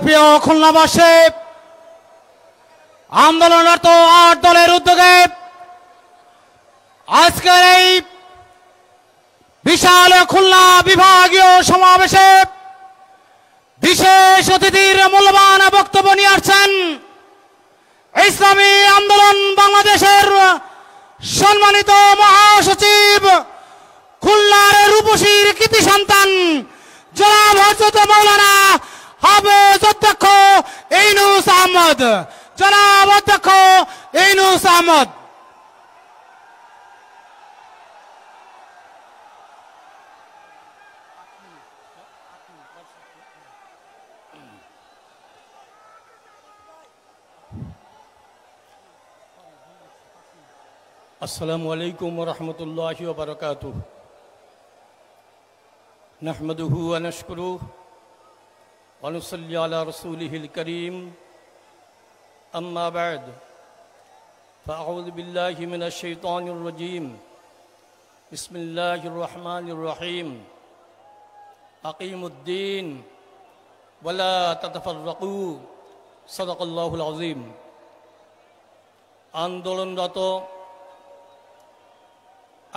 প্রিয় খুলনাবাসী, আন্দোলনরত ৮ দলের উদ্যোগে আজকের এই বিশাল খুলনা বিভাগীয় সমাবেশে বিশেষ অতিথির মূল্যবান বক্তব্য নিয়ে আসছেন ইসলামী আন্দোলন বাংলাদেশের সম্মানিত মহাসচিব, খুলনার রূপসীর কৃতি সন্তান জনাব হযরত মাওলানা হাফেজ অধ্যক্ষ ইউনূস আহমদ। জনাব অধ্যক্ষ ইউনূস আহমদ। আসসালামু আলাইকুম ওয়া রাহমাতুল্লাহি ওয়া বারাকাতুহু। নাহমাদুহু ওয়া নাশকুরুহু ওয়া নুসাল্লি আলা রাসূলিহিল কারীম। আম্মা বা'দ, ফাআউযু বিল্লাহি মিনাশ শাইতানির রাজীম। বিসমিল্লাহির রহমানির রহিম। আকিমুদ্দিন ওয়া লা তাতাফাররাকু। সাদাকাল্লাহুল আযীম। আন্দোলনরত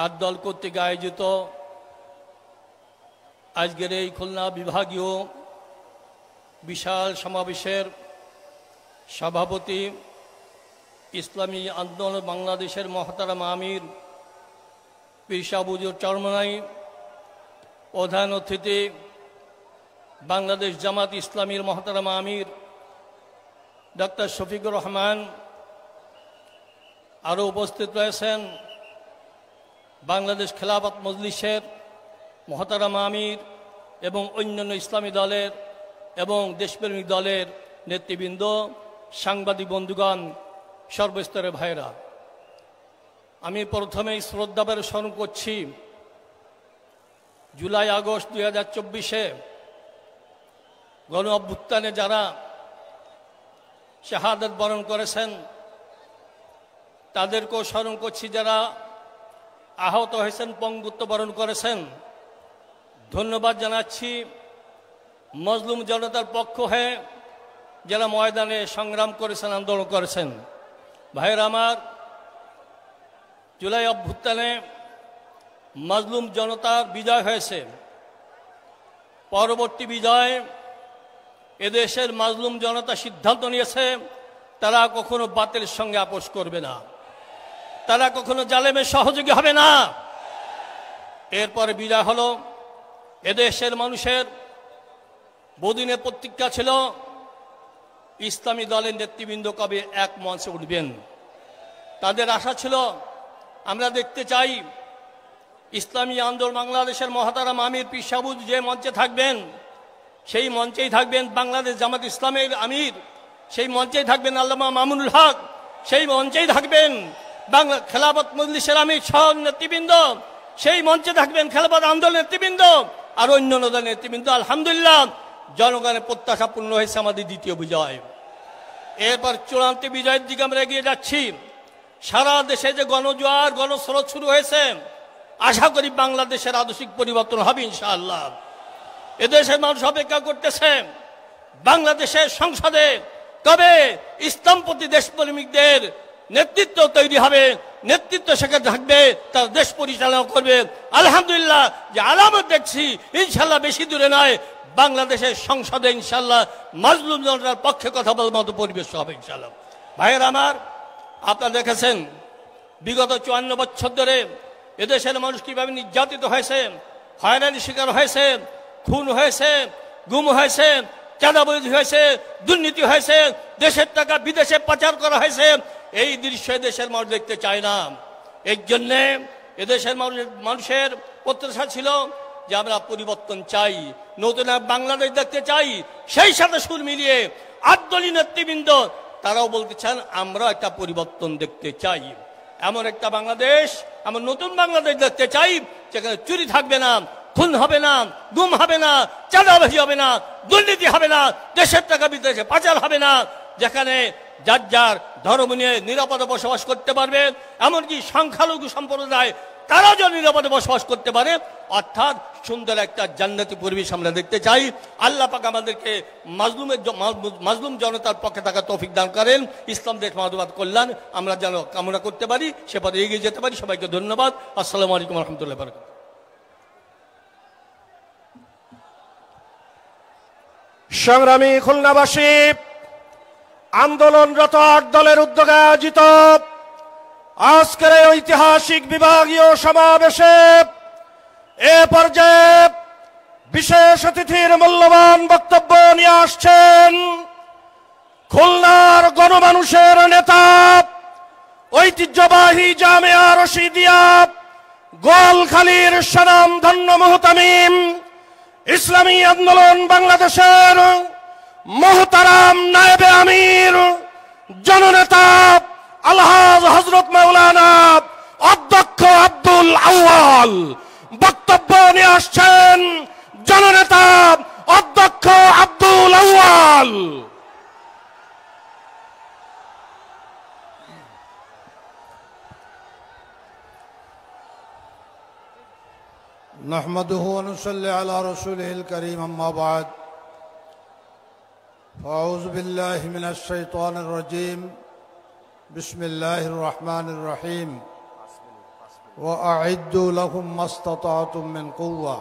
৮ দল কর্তৃক আয়োজিত আজকের এই খুলনা বিভাগীয় বিশাল সমাবেশের সভাপতি, ইসলামী আন্দোলন বাংলাদেশের মহতারাম আমির পীর শাহ হুজুর চরমনাই, প্রধান অতিথি বাংলাদেশ জামাত ইসলামীর মহতারাম আমির ডক্টর শফিকুর রহমান, আরও উপস্থিত রয়েছেন বাংলাদেশ খেলাফত মজলিসের মহতারাম আমির এবং অন্যান্য ইসলামী দলের এবং দেশপ্রেমিক দলের নেতৃবৃন্দ, সাংবাদিক বন্ধুগণ, সর্বস্তরের ভাইরা, আমি প্রথমেই শ্রদ্ধাভরে স্মরণ করছি জুলাই আগস্ট 2024-এ গণ অভ্যুত্থানে যারা শাহাদাত বরণ করেছেন তাদেরকেও স্মরণ করছি, যারা আহত হয়েছেন, পঙ্গুত্ব বরণ করেছেন। ধন্যবাদ জানাচ্ছি মজলুম জনতার পক্ষ হয়ে যারা ময়দানে সংগ্রাম করেছেন, আন্দোলন করেছেন। ভাইয়ের আমার, জুলাই অভ্যুত্থানে মজলুম জনতার বিজয় হয়েছে। পরবর্তী বিজয় এদেশের মজলুম জনতা সিদ্ধান্ত নিয়েছে তারা কখনো বাতিলের সঙ্গে আপোষ করবে না, তারা কখনো জালেমের সহযোগী হবে না। এরপরে বিজয় হলো। এদেশের মানুষের বহুদিনের প্রতিজ্ঞা ছিল ইসলামী দলের নেতৃবৃন্দ কবে এক মঞ্চে উঠবেন। তাদের আশা ছিল, আমরা দেখতে চাই ইসলামী আন্দোলন বাংলাদেশের মহতারাম আমির পীর শাহ হুজুর যে মঞ্চে থাকবেন সেই মঞ্চেই থাকবেন বাংলাদেশ জামাত ইসলামের আমির, সেই মঞ্চেই থাকবেন আল্লামা মামুনুল হক, সেই মঞ্চেই থাকবেন বাংলা খেলাফত মজলিসের আমির সহ নেতৃবৃন্দ, সেই মঞ্চে থাকবেন খেলাফত আন্দোলন নেতৃবৃন্দ আর অন্যান্য দলের নেতৃবৃন্দ। আলহামদুলিল্লাহ, জনগণের প্রত্যাশা পূর্ণ হয়েছে আমাদের দ্বিতীয় বিজয়। এরপর চূড়ান্ত বিজয়ের দিকে আমরা এগিয়ে যাচ্ছি। সারা দেশে যে গণজোয়ার, গণস্রোত শুরু হয়েছে, আশা করি বাংলাদেশের আদর্শিক পরিবর্তন হবে ইনশাআল্লাহ। এদেশের মানুষ অপেক্ষা করতেছে বাংলাদেশের সংসদে কবে ইসলামপন্থী দেশপ্রেমিকদের নেতৃত্ব তৈরি হবে, নেতৃত্ব সেখানে থাকবে, তারা দেশ পরিচালনা করবে। আলহামদুলিল্লাহ, যে আলামত দেখছি ইনশাল্লাহ বেশি দূরে নয়, বাংলাদেশের সংসদে ইনশাল্লাহ মজলুম জনতার পক্ষে কথা বলার মতো পরিবেশ হবে ইনশাল্লাহ। ভাইয়ের আমার, আপনারা দেখেছেন বিগত 54 বছর ধরে এদেশের মানুষ কিভাবে নির্যাতিত হয়েছে, হয়রানির শিকার হয়েছে, খুন হয়েছে, গুম হয়েছে, চাঁদাবাজি হয়েছে, দুর্নীতি হয়েছে, দেশের টাকা বিদেশে পাচার করা হয়েছে। এই দৃশ্য দেশের মানুষ দেখতে চায় না। এর জন্যে এদেশের মানুষের প্রত্যাশা ছিল যে আমরা পরিবর্তন চাই, নতুন এক বাংলাদেশ দেখতে চাই। সেই সাথে সুর মিলিয়ে ৮ দলীয় নেতৃবৃন্দ তারাও বলতে চান আমরা একটা পরিবর্তন দেখতে চাই, এমন একটা বাংলাদেশ, এমন নতুন বাংলাদেশ দেখতে চাই যেখানে চুরি থাকবে না, খুন হবে না, গুম হবে না, চাঁদাবাজি হবে না, দুর্নীতি হবে না, দেশের টাকা বিদেশে পাচার হবে না, যেখানে যার যার ধর্ম নিয়ে নিরাপদে বসবাস করতে পারবে। এমনকি সংখ্যালঘু সম্প্রদায় তারাও যেন নিরাপদে বসবাস করতে পারে, অর্থাৎ সুন্দর একটা জান্নাতি পরিবেশ আমরা দেখতে চাই। আল্লাহ পাক আমাদেরকে মাজলুম জনতার পক্ষে থাকা তৌফিক দান করেন। ইসলাম দেশ মানবতার কল্যাণ আমরা যেন কামনা করতে পারি, সে পথে এগিয়ে যেতে পারি। সবাইকে ধন্যবাদ। আসসালামু আলাইকুম রহমতুল্লাহ বারাকাতুহু। সংগ্রামী খুলনাবাসী, আন্দোলনরত ৮ দলের উদ্যোগে আয়োজিত আজকের এই ঐতিহাসিক বিভাগীয় সমাবেশে এ পর্যায়ে বিশেষ অতিথির মূল্যবান বক্তব্য নিয়ে আসছেন খুলনার গণমানুষের নেতা, ঐতিহ্যবাহী জামিয়া রশিদিয়া গোয়ালখালীর স্বনামধন্য মুহতামিম ইসলামী আন্দোলন বাংলাদেশের মুহতারাম নায়েবে আমির জননেতা আলহাজ হযরত মাওলানা অধ্যক্ষ আব্দুল আউয়াল। বক্তব্য নিয়ে আসছেন জননেতা অধ্যক্ষ আব্দুল আউয়াল। नहमदुहु व नुसल्ली अला रसूलिहिल करीम अम्मा बाद फ़अऊज़ु बिल्लाहि मिनश शैतानिर रजीम बिस्मिल्लाहिर रहमानिर रहीम व अइद्दु लहुम मस्तताअतुम मिन कुव्वा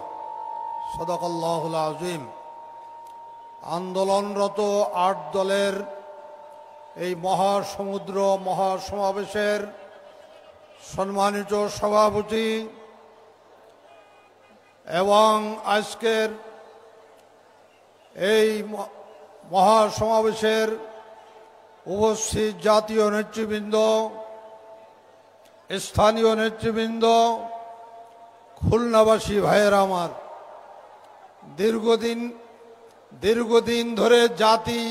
सदाकाल्लाहुल आज़ीम। आंदोलनरत ৮ দলের এই মহাসমুদ্র মহাসমাবেশের সম্মানিত সভাপতি এবং আজকের এই মহাসমাবেশের উপস্থিত জাতীয় নেতৃবৃন্দ, স্থানীয় নেতৃবৃন্দ, খুলনাবাসী ভাইয়েরা আমার, দীর্ঘদিন ধরে জাতি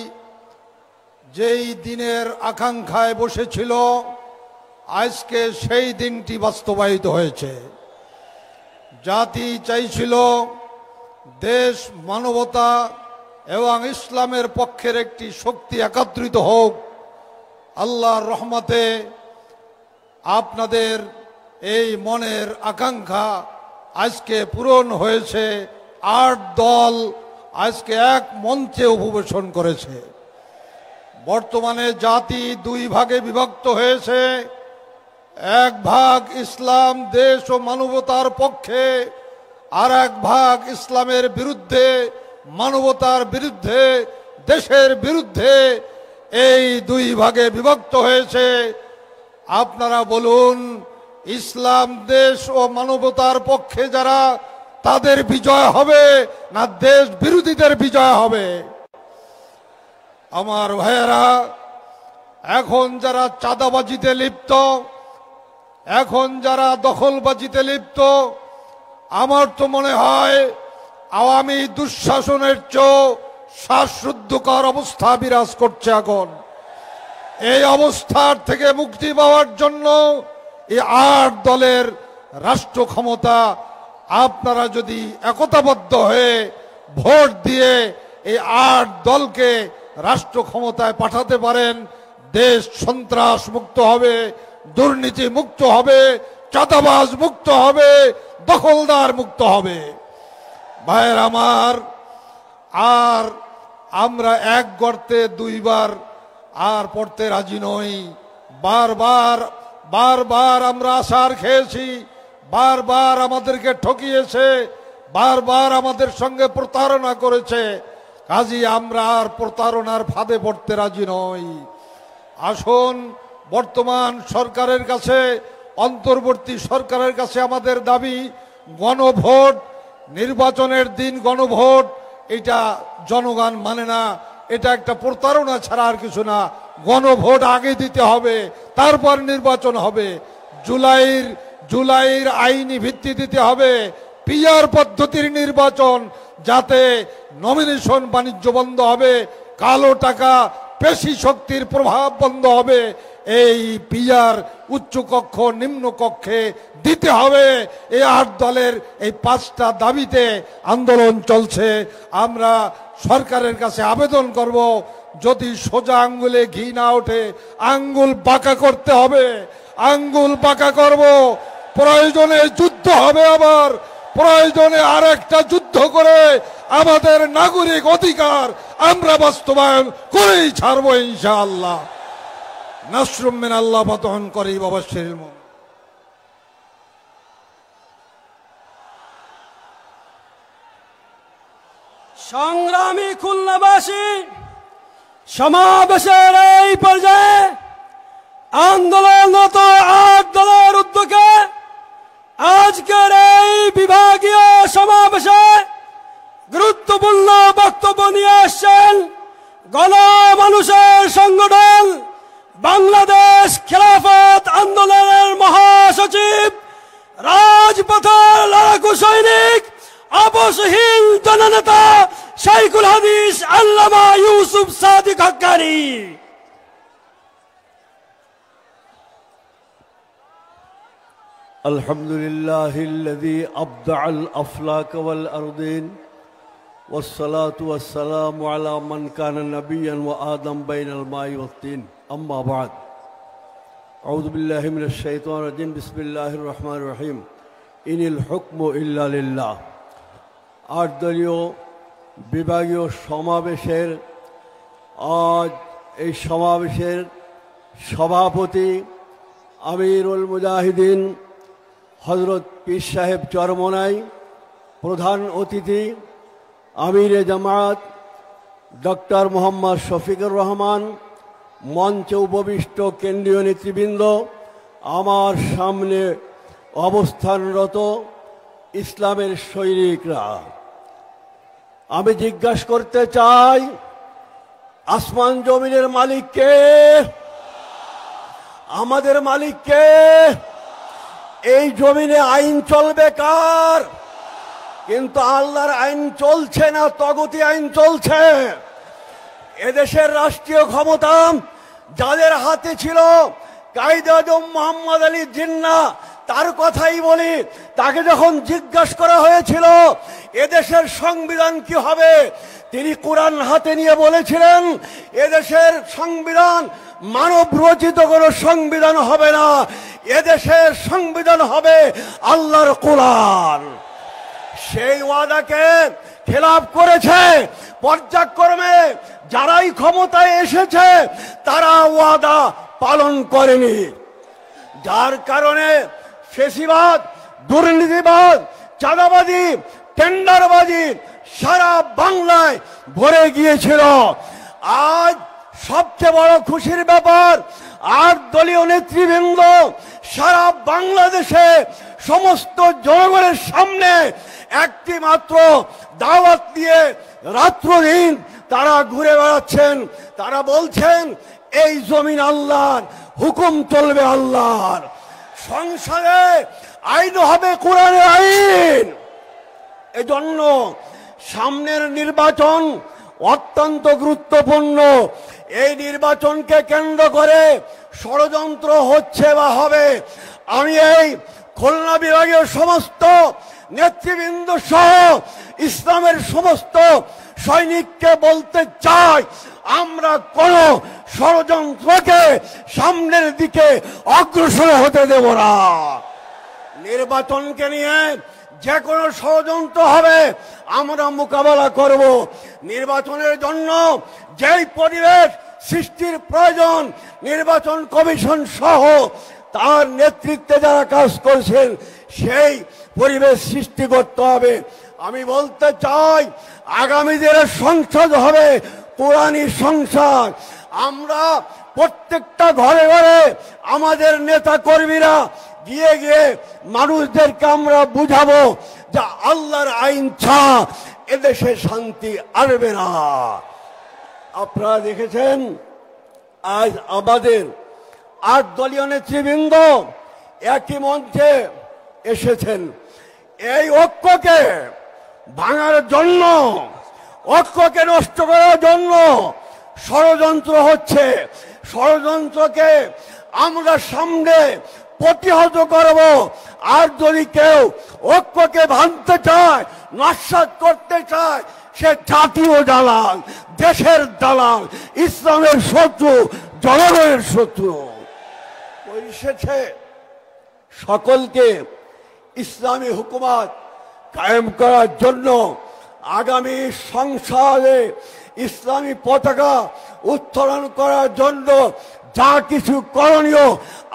যেই দিনের আকাঙ্ক্ষায় বসেছিল, আজকে সেই দিনটি বাস্তবায়িত হয়েছে। জাতি চাইছিল দেশ মানবতা এবং ইসলামের পক্ষের একটি শক্তি একত্রিত হোক। আল্লাহর রহমতে আপনাদের এই মনের আকাঙ্ক্ষা আজকে পূরণ হয়েছে। ৮ দল আজকে এক মঞ্চে উপবেশন করেছে। বর্তমানে জাতি ২ ভাগে বিভক্ত হয়েছে। এক ভাগ ইসলাম দেশ ও মানবতার পক্ষে, আর এক ভাগ ইসলামের বিরুদ্ধে, মানবতার বিরুদ্ধে, দেশের বিরুদ্ধে। এই ২ ভাগে বিভক্ত হয়েছে। আপনারা বলুন, ইসলাম দেশ ও মানবতার পক্ষে যারা, তাদের বিজয় হবে না দেশ বিরোধীদের বিজয় হবে? আমার ভাইয়েরা, এখন যারা চাঁদাবাজিতে লিপ্ত, এখন যারা দখলবাজিতে লিপ্ত, আমার তো মনে হয় আওয়ামী দুঃশাসনের চেয়েও শ্বাসরুদ্ধকর অবস্থা বিরাজ করছে এখন। এই অবস্থার থেকে মুক্তি পাওয়ার জন্য এই ৮ দলের রাষ্ট্র ক্ষমতা আপনারা যদি একতাবদ্ধ হয়ে ভোট দিয়ে এই ৮ দলকে রাষ্ট্র ক্ষমতায় পাঠাতে পারেন, দেশ সন্ত্রাস মুক্ত হবে, দুর্নীতি মুক্ত হবে, চাঁদাবাজ মুক্ত হবে, দখলদার মুক্ত হবে। ভাইয়ের আমার, আর আমরা এক গর্তে ২ বার আর পড়তে রাজি নই। বারবার আমরা আছাড় খেয়েছি, বারবার আমাদেরকে ঠকিয়েছে, বারবার আমাদের সঙ্গে প্রতারণা করেছে। কাজী আমরা আর প্রতারণার ফাঁদে পড়তে রাজি নই। আসুন, বর্তমান সরকারের কাছে, অন্তর্বর্তী সরকারের কাছে আমাদের দাবি, গণভোট, নির্বাচনের দিন গণভোট, এটা জনগণ মানে না, এটা একটা প্রতারণা ছাড়া আর কিছু না। গণভোট আগে দিতে হবে, তারপর নির্বাচন হবে। জুলাইয়ের আইনি ভিত্তি দিতে হবে, পিআর পদ্ধতির নির্বাচন, যাতে নমিনেশন বাণিজ্য বন্ধ হবে, কালো টাকা, পেশি শক্তির প্রভাব বন্ধ হবে। এই পিআর উচ্চ কক্ষ নিম্ন কক্ষে দিতে হবে। এই ৮ দলের এই ৫টা দাবিতে আন্দোলন চলছে। আমরা সরকারের কাছে আবেদন করব, যদি সোজা আঙ্গুলে ঘি না ওঠে, আঙ্গুল বাঁকা করতে হবে। আঙ্গুল বাঁকা করব, প্রয়োজনে যুদ্ধ হবে, আবার প্রয়োজনে আরেকটা যুদ্ধ করে আমাদের নাগরিক অধিকার আমরা বাস্তবায়ন করেই ছাড়বো ইনশাআল্লাহ। নাসরুম মিনাল্লাহ ফাতহুন করিব ওয়া বাশশিরিল মুমিনিন। সংগ্রামী খুলনাবাসী, সমাবেশের এই পর্যায়ে আন্দোলনরত 8 দলের উদ্যোগে আজকের এই বিভাগীয় সমাবেশে গুরুত্বপূর্ণ বক্তব্য নিয়ে আসছেন গণমানুষের সংগঠন বাংলাদেশ খেলাফত আন্দোলনের মহাসচিব, রাজপথের লড়াকু সৈনিক, আপসহীন জননেতা শাইখুল হাদিস আল্লামা ইউসুফ সাদিক হাক্কানী। الحمد لله الذي أبدع الأفلاك والأرضين والصلاة والسلام على من كان نبيا وآدم بين الماء والطين أما بعد أعوذ بالله من الشيطان الرجيم بسم الله الرحمن الرحيم إن الحكم إلا لله। আট দলীয় বিভাগীয় সমাবেশের আজ এই সমাবেশের সভাপতি আমিরুল মুজাহিদিন হযরত পীর সাহেব চরমনাই, প্রধান অতিথি আমিরে জামাত ডক্টর মোহাম্মদ শফিকুর রহমান, মঞ্চে উপবিষ্ট কেন্দ্রীয় নেতৃবৃন্দ, আমার সামনে অবস্থানরত ইসলামের সৈনিকরা, আমি জিজ্ঞাসা করতে চাই, আসমান জমিনের মালিক কে? আমাদের মালিক কে? এই জমিনে আইন চলবে কার? কিন্তু আল্লাহর আইন চলছে না, তগুতি আইন চলছে। এদেশের রাষ্ট্রীয় ক্ষমতা যাদের হাতে ছিল, কায়েদ আজম মোহাম্মদ আলী জিন্নাহ, তার কথাই বলি, তাকে যখন জিজ্ঞাসা করা হয়েছিল এদেশের সংবিধান কি হবে, তিনি কোরআন হাতে নিয়ে বলেছিলেন এদেশের সংবিধান মানব রচিত কোনো সংবিধান হবে না, এদেশের সংবিধান হবে আল্লাহর কোরআন। সেই ওয়াদাকে খেলাপ করেছে পর্যায়ক্রমে যারাই ক্ষমতায় এসেছে, তারা ওয়াদা পালন করেনি, যার কারণে ফেসিবাদ, দুর্নীতিবাদ, চাঁদাবাজি, টেন্ডারবাজি সারা বাংলায় ভরে গিয়েছিল। আজ সবচেয়ে বড় খুশির ব্যাপার, 8 দলীয় নেতৃবৃন্দ সারা বাংলাদেশে সমস্ত জনগণের সামনে একটি মাত্র দাওয়াত দিয়ে রাত্র দিন তারা ঘুরে বেড়াচ্ছেন। তারা বলছেন এই জমিন আল্লাহর, হুকুম চলবে আল্লাহর, সংসদে আইন হবে কোরআনের আইন। এজন্য সামনের নির্বাচন অত্যন্ত গুরুত্বপূর্ণ। এই নির্বাচনকে কেন্দ্র করে ষড়যন্ত্র হচ্ছে বা হবে। আমি এই খুলনা বিভাগীয় সমস্ত নেতৃবৃন্দ সহ ইসলামের সমস্ত সৈনিককে বলতে চাই, আমরা কোন ষড়যন্ত্রকে সামনের দিকে অগ্রসর হতে দেব না। নির্বাচনকে নিয়ে যে কোনো ষড়যন্ত্র হবে আমরা মোকাবেলা করব। নির্বাচনের জন্য যেই পরিবেশ সৃষ্টির প্রয়োজন, নির্বাচন কমিশন সহ তার নেতৃত্বে যারা কাজ করছেন সেই পরিবেশ সৃষ্টি করতে হবে। আমি বলতে চাই, আগামী দিনে সংসদ হবে কোরআনী সংসদ। আমরা প্রত্যেকটা ঘরে ঘরে আমাদের নেতা কর্মীরা গিয়ে গিয়ে মানুষদেরকে আমরা বুঝাবো যে আল্লাহর আইন ছাড়া এদেশে শান্তি আসবে না। আপনারা দেখেছেন আজ আমাদের 8 দলীয় নেতৃবৃন্দ একই মঞ্চে এসেছেন। এই ঐক্যকে ভাঙার জন্য, ঐক্যকে নষ্ট করার জন্য ষড়যন্ত্র হচ্ছে। ষড়যন্ত্রকে আমরা সামনে প্রতিহত করব। আর যদি কেউ ঐক্যকে ভাঙতে চায়, নস্যাৎ করতে চায়, সে জাতীয় দালাল, দেশের দালাল, ইসলামের শত্রু, জনগণের শত্রু। এসেছে সকলকে ইসলামী হুকুমত কায়েম করার জন্য আগামী সংসদে ইসলামী পতাকা উত্তোলন করার জন্য যা কিছু করণীয়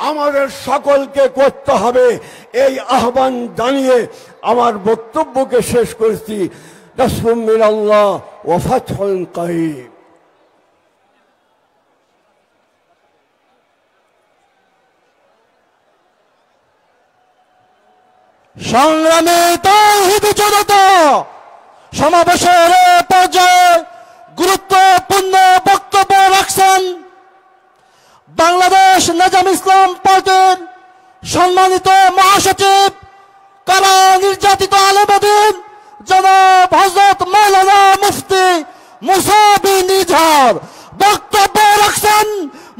আমাদের সকলকে করতে হবে, এই আহ্বান জানিয়ে আমার বক্তব্যকে শেষ করছি। নাসরুম মিনাল্লাহ ওয়া ফাতহুন কারীব। সংগ্রামী তাওহীদি জনতা, সমাবেশের পর্যায়ে গুরুত্বপূর্ণ বক্তব্য রাখছেন বাংলাদেশ নেজাম ইসলাম পার্টির সম্মানিত মহাসচিব, কারা নির্যাতিত আলেমদ্বীন জনাব হযরত মাওলানা মুফতি মুসা বিন ইজহার। বক্তব্য রাখছেন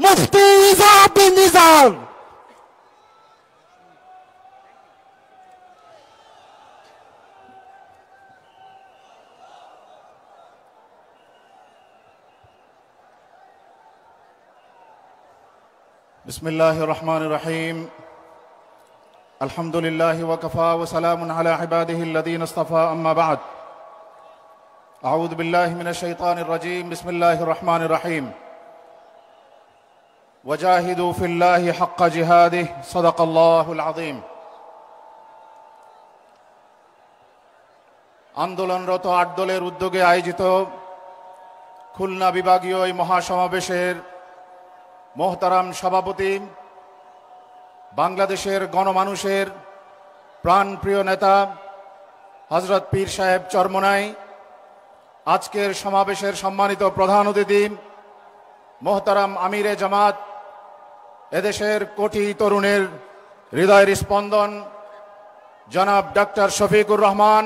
মুফতি ইজা বিন ইজহার। بسم الله الرحمن الرحيم الحمد لله وكفى وسلام على عباده الذين اصطفى أما بعد أعوذ بالله من الشيطان الرجيم بسم الله الرحمن الرحيم وجاهدوا في الله حق جهاده صدق الله العظيم আন্দোলনরত ৮ দলের উদ্যোগে আয়োজিত খুলনা বিভাগীয় এই মহাসমাবেশের মোহতারাম সভাপতি, বাংলাদেশের গণমানুষের প্রাণপ্রিয় নেতা হযরত পীর সাহেব চরমোনাই, আজকের সমাবেশের সম্মানিত প্রধান অতিথি মোহতারাম আমিরে জামাত, এদেশের কোটি তরুণের হৃদয়ের স্পন্দন জনাব ডক্টর শফিকুর রহমান,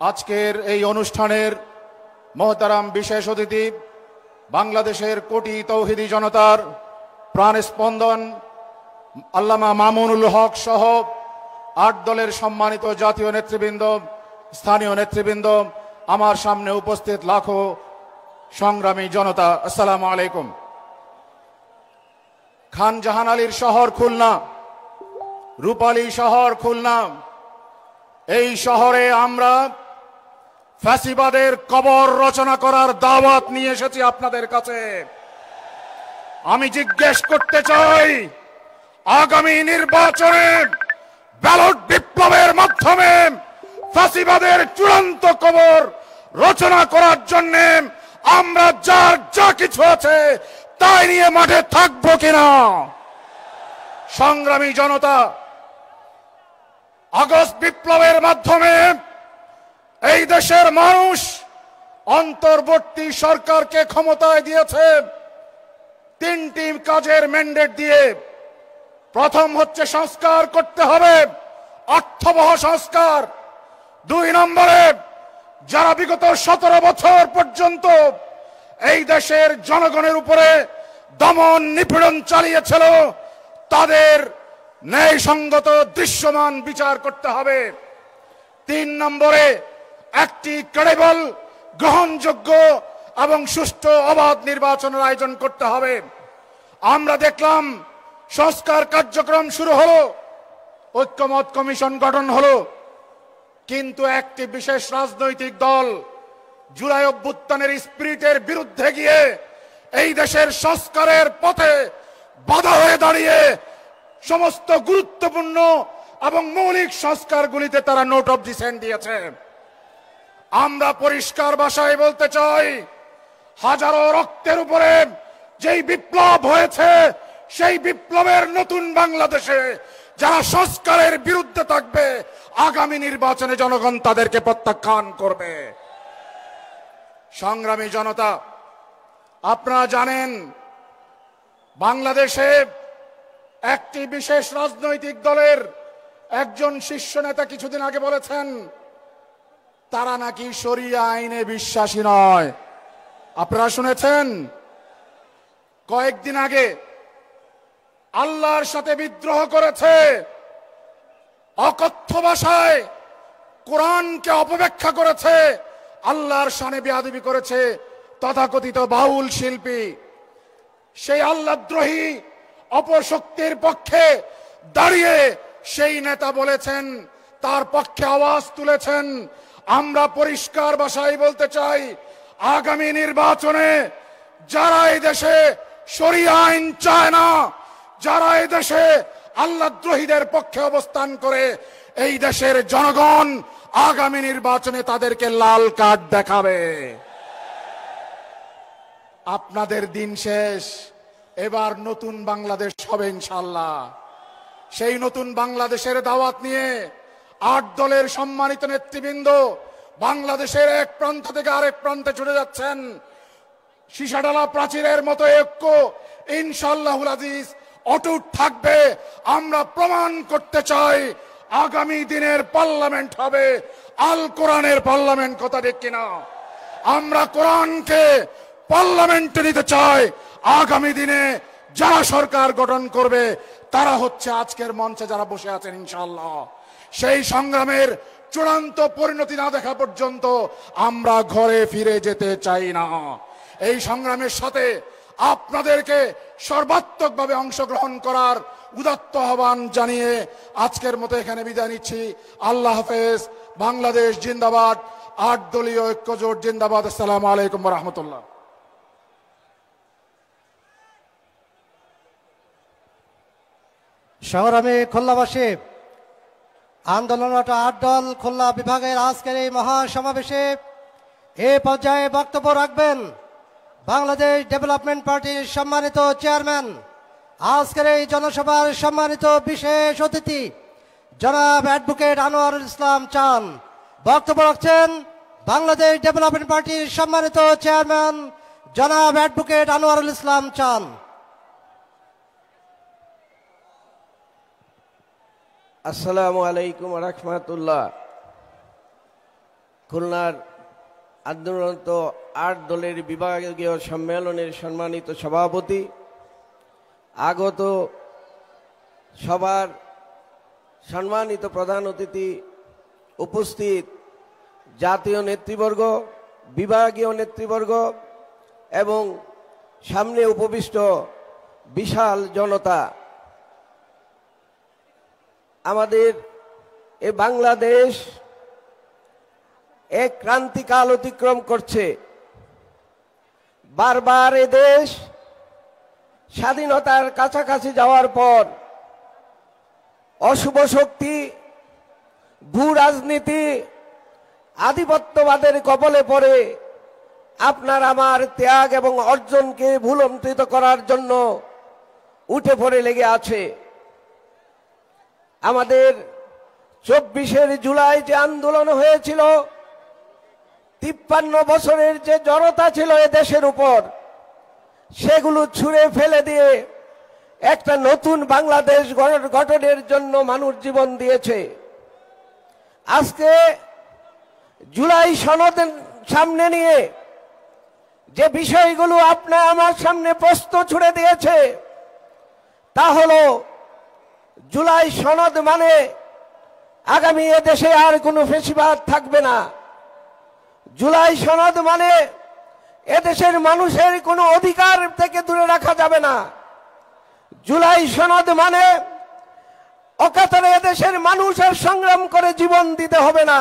আজকের এই অনুষ্ঠানের মোহতারাম বিশেষ অতিথি বাংলাদেশের কোটি তৌহিদি জনতার প্রাণ স্পন্দন আল্লামা মামুনুল হক সহ ৮ দলের সম্মানিত জাতীয় নেতৃবৃন্দ, স্থানীয় নেতৃবৃন্দ, আমার সামনে উপস্থিত লাখো সংগ্রামী জনতা, আসসালামু আলাইকুম। খান জাহান আলীর শহর খুলনা, রূপালী শহর খুলনা, এই শহরে আমরা ফ্যাসিবাদের কবর রচনা করার দাওয়াত নিয়ে এসেছি আপনাদের কাছে। আমি জিজ্ঞেস করতে চাই, আগামী নির্বাচনে ব্যালট বিপ্লবের মাধ্যমে ফ্যাসিবাদের চূড়ান্ত কবর রচনা করার জন্য আমরা যার যা কিছু আছে তাই নিয়ে মাঠে থাকবো কিনা? সংগ্রামী জনতা, আগস্ট বিপ্লবের মাধ্যমে এই দেশের মানুষ অন্তর্বর্তী সরকারকে ক্ষমতায় দিয়েছে 3টি কাজের ম্যান্ডেট দিয়ে। প্রথম হচ্ছে সংস্কার করতে হবে, অর্থবহ সংস্কার। 2 নম্বরে যারা বিগত 17 বছর পর্যন্ত এই দেশের জনগণের উপরে দমন নিপীড়ন চালিয়েছিল তাদের ন্যায়সঙ্গত দৃশ্যমান বিচার করতে হবে। 3 নম্বরে একটি ক্রেডিবল, গ্রহণযোগ্য এবং সুষ্ঠু অবাধ নির্বাচনের আয়োজন করতে হবে। আমরা দেখলাম সংস্কার কার্যক্রম শুরু হলো, ঐক্যমত কমিশন গঠন হলো, কিন্তু একটি বিশেষ রাজনৈতিক দল জুলাই অভ্যুত্থানের স্পিরিটের বিরুদ্ধে গিয়ে এই দেশের সংস্কারের পথে বাধা হয়ে দাঁড়িয়ে সমস্ত গুরুত্বপূর্ণ এবং মৌলিক সংস্কারগুলিতে তারা নোট অফ ডিসেন্ট দিয়েছে। আমরা পরিষ্কার ভাষায় বলতে চাই, হাজারো রক্তের উপরে যেই বিপ্লব হয়েছে সেই বিপ্লবের নতুন বাংলাদেশে যারা সংস্কারের বিরুদ্ধে থাকবে আগামী নির্বাচনে জনগণ তাদেরকে প্রত্যাখ্যান করবে। সংগ্রামী জনতা, আপনারা জানেন বাংলাদেশে একটি বিশেষ রাজনৈতিক দলের একজন শীর্ষ নেতা কিছুদিন আগে বলেছেন তারা নাকি শরিয়া আইনে বিশ্বাসী নয়। আপনারা শুনেছেন? কয়েকদিন আগে আল্লাহর সাথে বিদ্রোহ করেছে, অকথ্য ভাষায় কোরআনকে অপব্যাখ্যা করেছে, আল্লাহর শানে বেয়াদবি করেছে তথাকথিত বাউল শিল্পী। সেই আল্লাহদ্রোহী অপশক্তির পক্ষে দাঁড়িয়ে সেই নেতা বলেছেন, তার পক্ষে আওয়াজ তুলেছেন। আমরা পরিষ্কার ভাষায় বলতে চাই, আগামী নির্বাচনে যারা এই দেশে শরিয়া আইন চায় না, যারা এই দেশে আল্লাহদ্রোহীদের পক্ষে অবস্থান করে, এই দেশের জনগণ আগামী নির্বাচনে তাদেরকে লাল কার্ড দেখাবে। আপনাদের দিন শেষ, এবার নতুন বাংলাদেশ হবে ইনশাআল্লাহ। সেই নতুন বাংলাদেশের দাওয়াত নিয়ে 8 দলের সম্মানিত নেতৃবৃন্দ বাংলাদেশের এক প্রান্ত থেকে আরেক প্রান্তে ছুটে যাচ্ছেন। সীসাডালা প্রাচীরের মতো ঐক্য ইনশাআল্লাহুল আজিজ অটুট থাকবে। আমরা প্রমাণ করতে চাই আগামী দিনের পার্লামেন্ট হবে আল কোরআনের পার্লামেন্ট, কথা ঠিক কিনা? আমরা কোরআনকে পার্লামেন্টে নিতে চাই। আগামী দিনে যারা সরকার গঠন করবে তারা হচ্ছে আজকের মঞ্চে যারা বসে আছেন ইনশাআল্লাহ। সেই সংগ্রামের চূড়ান্ত পরিণতি না দেখা পর্যন্ত আমরা ঘরে ফিরে যেতে চাই না। এই সংগ্রামের সাথে আপনাদেরকে সর্বাত্মকভাবে অংশগ্রহণ করার উদাত্ত আহ্বান জানিয়ে আজকের মতো এখানে বিদায় নিচ্ছি। আল্লাহ হাফেজ। বাংলাদেশ জিন্দাবাদ। 8 দলীয় ঐক্যজোট জিন্দাবাদ। আসসালামু আলাইকুম ওয়া রাহমাতুল্লাহ। সংগ্রামী খুলনাবাসী, আন্দোলনরত 8 দল খুলনা বিভাগের আজকের এই মহাসমাবেশে এ পর্যায়ে বক্তব্য রাখবেন বাংলাদেশ ডেভেলপমেন্ট পার্টির সম্মানিত চেয়ারম্যান, আজকের এই জনসভার সম্মানিত বিশেষ অতিথি জনাব অ্যাডভোকেট আনোয়ারুল ইসলাম চান। বক্তব্য রাখছেন বাংলাদেশ ডেভেলপমেন্ট পার্টির সম্মানিত চেয়ারম্যান জনাব অ্যাডভোকেট আনোয়ারুল ইসলাম চান। আসসালামু আলাইকুম রাহমাতুল্লাহ। খুলনার আন্দোলনরত 8 দলের বিভাগীয় সম্মেলনের সম্মানিত সভাপতি, আগত সবার সম্মানিত প্রধান অতিথি, উপস্থিত জাতীয় নেতৃবর্গ, বিভাগীয় নেতৃবর্গ এবং সামনে উপবিষ্ট বিশাল জনতা, আমাদের এ বাংলাদেশ এক ক্রান্তিকাল অতিক্রম করছে। বারবার এ দেশ স্বাধীনতার কাছাকাছি যাওয়ার পর অশুভ শক্তি, ভূ রাজনীতি, আধিপত্যবাদের কবলে পড়ে আপনার আমার ত্যাগ এবং অর্জনকে ভুলুণ্ঠিত করার জন্য উঠে পড়ে লেগে আছে। আমাদের 24 জুলাই যে আন্দোলন হয়েছিল, 53 বছরের যে জড়তা ছিল এ দেশের উপর, সেগুলো ছুঁড়ে ফেলে দিয়ে একটা নতুন বাংলাদেশ গঠনের জন্য মানুষ জীবন দিয়েছে। আজকে জুলাই সনদ সামনে নিয়ে যে বিষয়গুলো আপনি আমার সামনে প্রশ্ন ছুড়ে দিয়েছে, তা হলো জুলাই সনদ মানে আগামী এদেশে আর কোনো ফ্যাসিবাদ থাকবে না। জুলাই সনদ মানে এদেশের মানুষের কোনো অধিকার থেকে দূরে রাখা যাবে না। জুলাই সনদ মানে অকাতরে এদেশের মানুষের সংগ্রাম করে জীবন দিতে হবে না।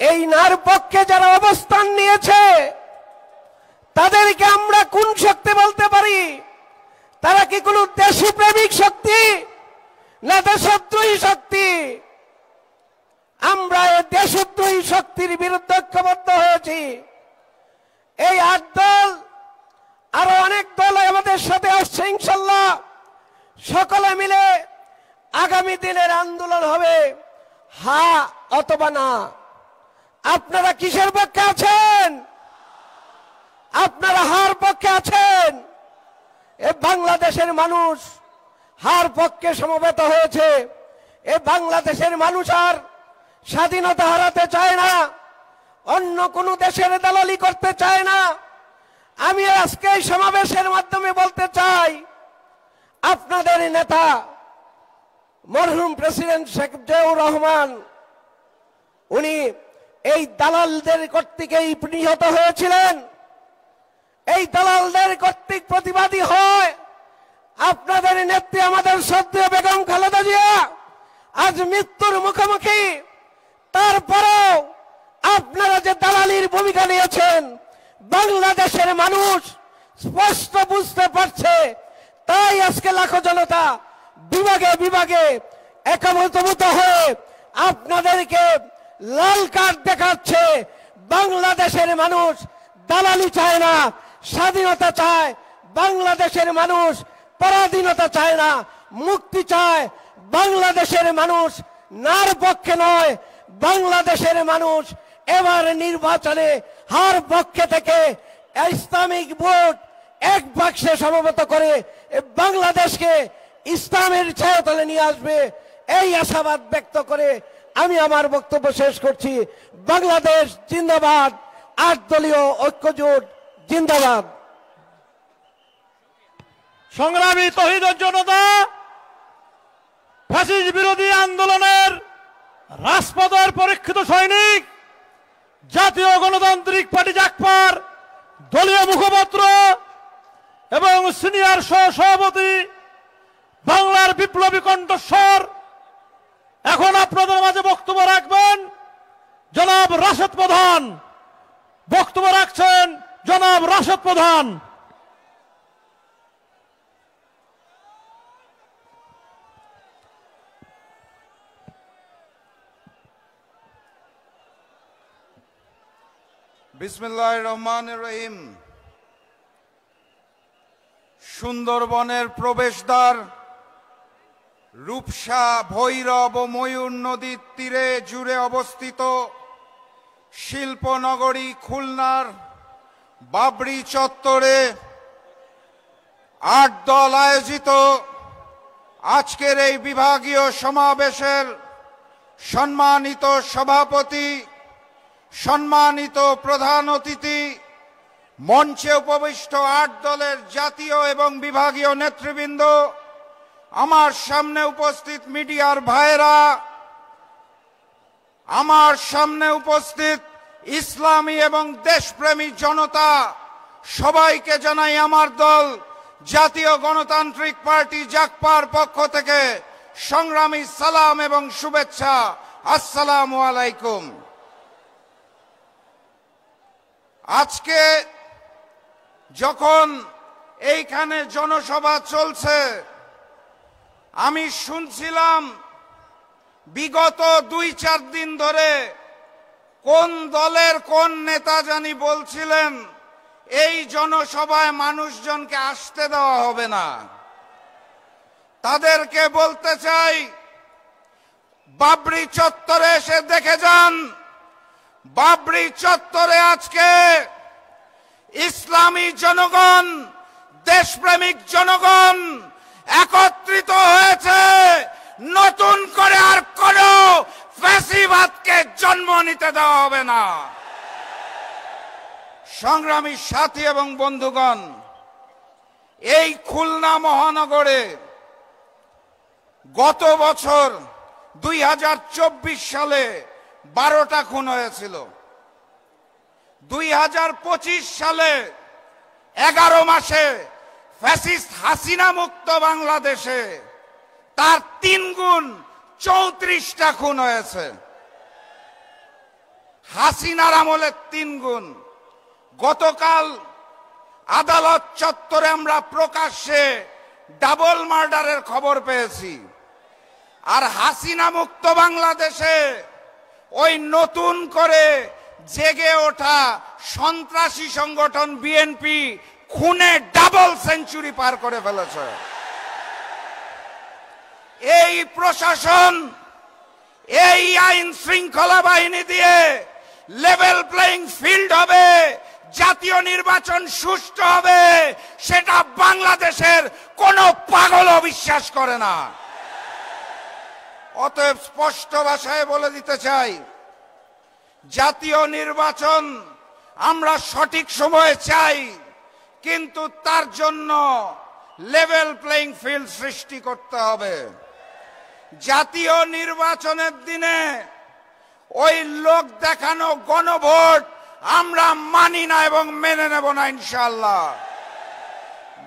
এই নার পক্ষে যারা অবস্থান নিয়েছে তাদেরকে আমরা কোন শক্তি বলতে পারি? তারা কি কোনো দেশপ্রেমিক শক্তি না দেশদ্রোহী শক্তি? আমরা এই দেশদ্রোহী শক্তির বিরুদ্ধে ঐক্যবদ্ধ হয়েছি। এই 8 দল আরো অনেক দল আমাদের সাথে আসছে ইনশাআল্লাহ। সকলে মিলে আগামী দিনের আন্দোলন হবে হা অথবা না। আপনারা কিসের পক্ষে আছেন? আপনারা হার পক্ষে আছেন। এ বাংলাদেশের মানুষ হার পক্ষে সমবেত হয়েছে। এ বাংলাদেশের মানুষ আর স্বাধীনতা হারাতে চায় না, অন্য কোনো দেশের দালালি করতে চায় না। আমি আজকে এই সমাবেশের মাধ্যমে বলতে চাই, আপনাদের নেতা মরহুম প্রেসিডেন্ট শেখ জিয়াউর রহমান, উনি এই দালালদের কর্তৃকেই নিহত হয়েছিলেন। এই দালালদের কর্তৃক প্রতিবাদী হয় আপনাদের নেত্রী আমাদের শ্রদ্ধেয় বেগম খালেদা জিয়া আজ মৃত্যুর মুখোমুখি। তারপরেও আপনারা যে দালালির ভূমিকা নিয়েছেন বাংলাদেশের মানুষ স্পষ্ট বুঝতে পারছে। তাই আজকে লাখো জনতা বিভাগে বিভাগে একমত হয়ে আপনাদেরকে লাল কার্ড দেখাচ্ছে। বাংলাদেশের মানুষ দালালি চায় না, স্বাধীনতা চায়। বাংলাদেশের মানুষ পরাধীনতা চায় না, মুক্তি চায়। বাংলাদেশের মানুষ নার পক্ষে নয়, বাংলাদেশের মানুষ এবার নির্বাচনে হার পক্ষে থেকে ইসলামিক ভোট এক বাক্সে সমবেত করে বাংলাদেশকে ইসলামের ছায়াতলে নিয়ে আসবে, এই আশাবাদ ব্যক্ত করে আমি আমার বক্তব্য শেষ করছি। বাংলাদেশ জিন্দাবাদ, 8 দলীয় ঐক্যজোট জিন্দাবাদ। সংগ্রামী তৌহিদের জনতা, ফ্যাসিস্ট বিরোধী আন্দোলনের রাজপথের পরীক্ষিত সৈনিক, জাতীয় গণতান্ত্রিক পার্টি জাকপার দলীয় মুখপাত্র এবং সিনিয়র সহ-সভাপতি, বাংলার বিপ্লবী কণ্ঠস্বর, এখন আপনাদের মাঝে বক্তব্য রাখবেন জনাব রাশেদ প্রধান। বক্তব্য রাখছেন জনাব রাশেদ প্রধান। বিসমিল্লাহির রহমানির রহিম। সুন্দরবনের প্রবেশদ্বার রূপসা, ভৈরব ও ময়ূর নদীর তীরে জুড়ে অবস্থিত শিল্পনগরী খুলনার বাবরি চত্বরে 8 দল আয়োজিত আজকের এই বিভাগীয় সমাবেশের সম্মানিত সভাপতি, সম্মানিত প্রধান অতিথি, মঞ্চে উপবিষ্ট 8 দলের জাতীয় এবং বিভাগীয় নেতৃবৃন্দ, আমার সামনে উপস্থিত মিডিয়ার ভাইরা, আমার সামনে উপস্থিত ইসলামী এবং দেশপ্রেমী জনতা, সবাইকে জানাই আমার দল জাতীয় গণতান্ত্রিক পার্টি জাকপার পক্ষ থেকে সংগ্রামী সালাম এবং শুভেচ্ছা। আসসালামু আলাইকুম। আজকে যখন এইখানে জনসভা চলছে, আমি শুনছিলাম বিগত 2-4 দিন ধরে কোন দলের কোন নেতা জানি বলছিলেন এই জনসভায় মানুষজনকে আসতে দেওয়া হবে না। তাদেরকে বলতে চাই, বাবরি চত্বরে এসে দেখে যান, বাবরি চত্বরে আজকে ইসলামী জনগণ, দেশপ্রেমিক জনগণ একত্রিত হয়েছে। নতুন করে আর কোন ফ্যাসিবাদকে জন্ম নিতে দেওয়া হবে না। সংগ্রামী সাথী এবং বন্ধুগণ, এই খুলনা মহানগরে গত বছর 2024 সালে 12টা খুন হয়েছিল। 2025 সালে 11 মাসে ফ্যাসিস্ট হাসিনা মুক্ত বাংলাদেশে তার 3 গুণ 34টা খুন হয়েছে। হাসিনার আমলে 3 গুণ। গতকাল আদালত চত্বরে আমরা প্রকাশ্যে ডাবল মার্ডারের খবর পেয়েছি। আর হাসিনা মুক্ত বাংলাদেশে ওই নতুন করে জেগে ওঠা সন্ত্রাসী সংগঠন বিএনপি খুনে ডাবল সেঞ্চুরি পার করে ফেলেছে। এই প্রশাসন, এই আইন শৃঙ্খলা বাহিনী দিয়ে লেভেল প্লেইং ফিল্ড হবে, জাতীয় নির্বাচন সুষ্ঠু হবে, সেটা বাংলাদেশের কোন পাগলও বিশ্বাস করে না। অতএব স্পষ্ট ভাষায় বলে দিতে চাই, জাতীয় নির্বাচন আমরা সঠিক সময়ে চাই, কিন্তু তার জন্য লেভেল প্লেইং ফিল্ড সৃষ্টি করতে হবে। জাতীয় নির্বাচনের দিনে ওই লোক দেখানো গণভোট আমরা মানি না এবং মেনে নেব না ইনশাআল্লাহ।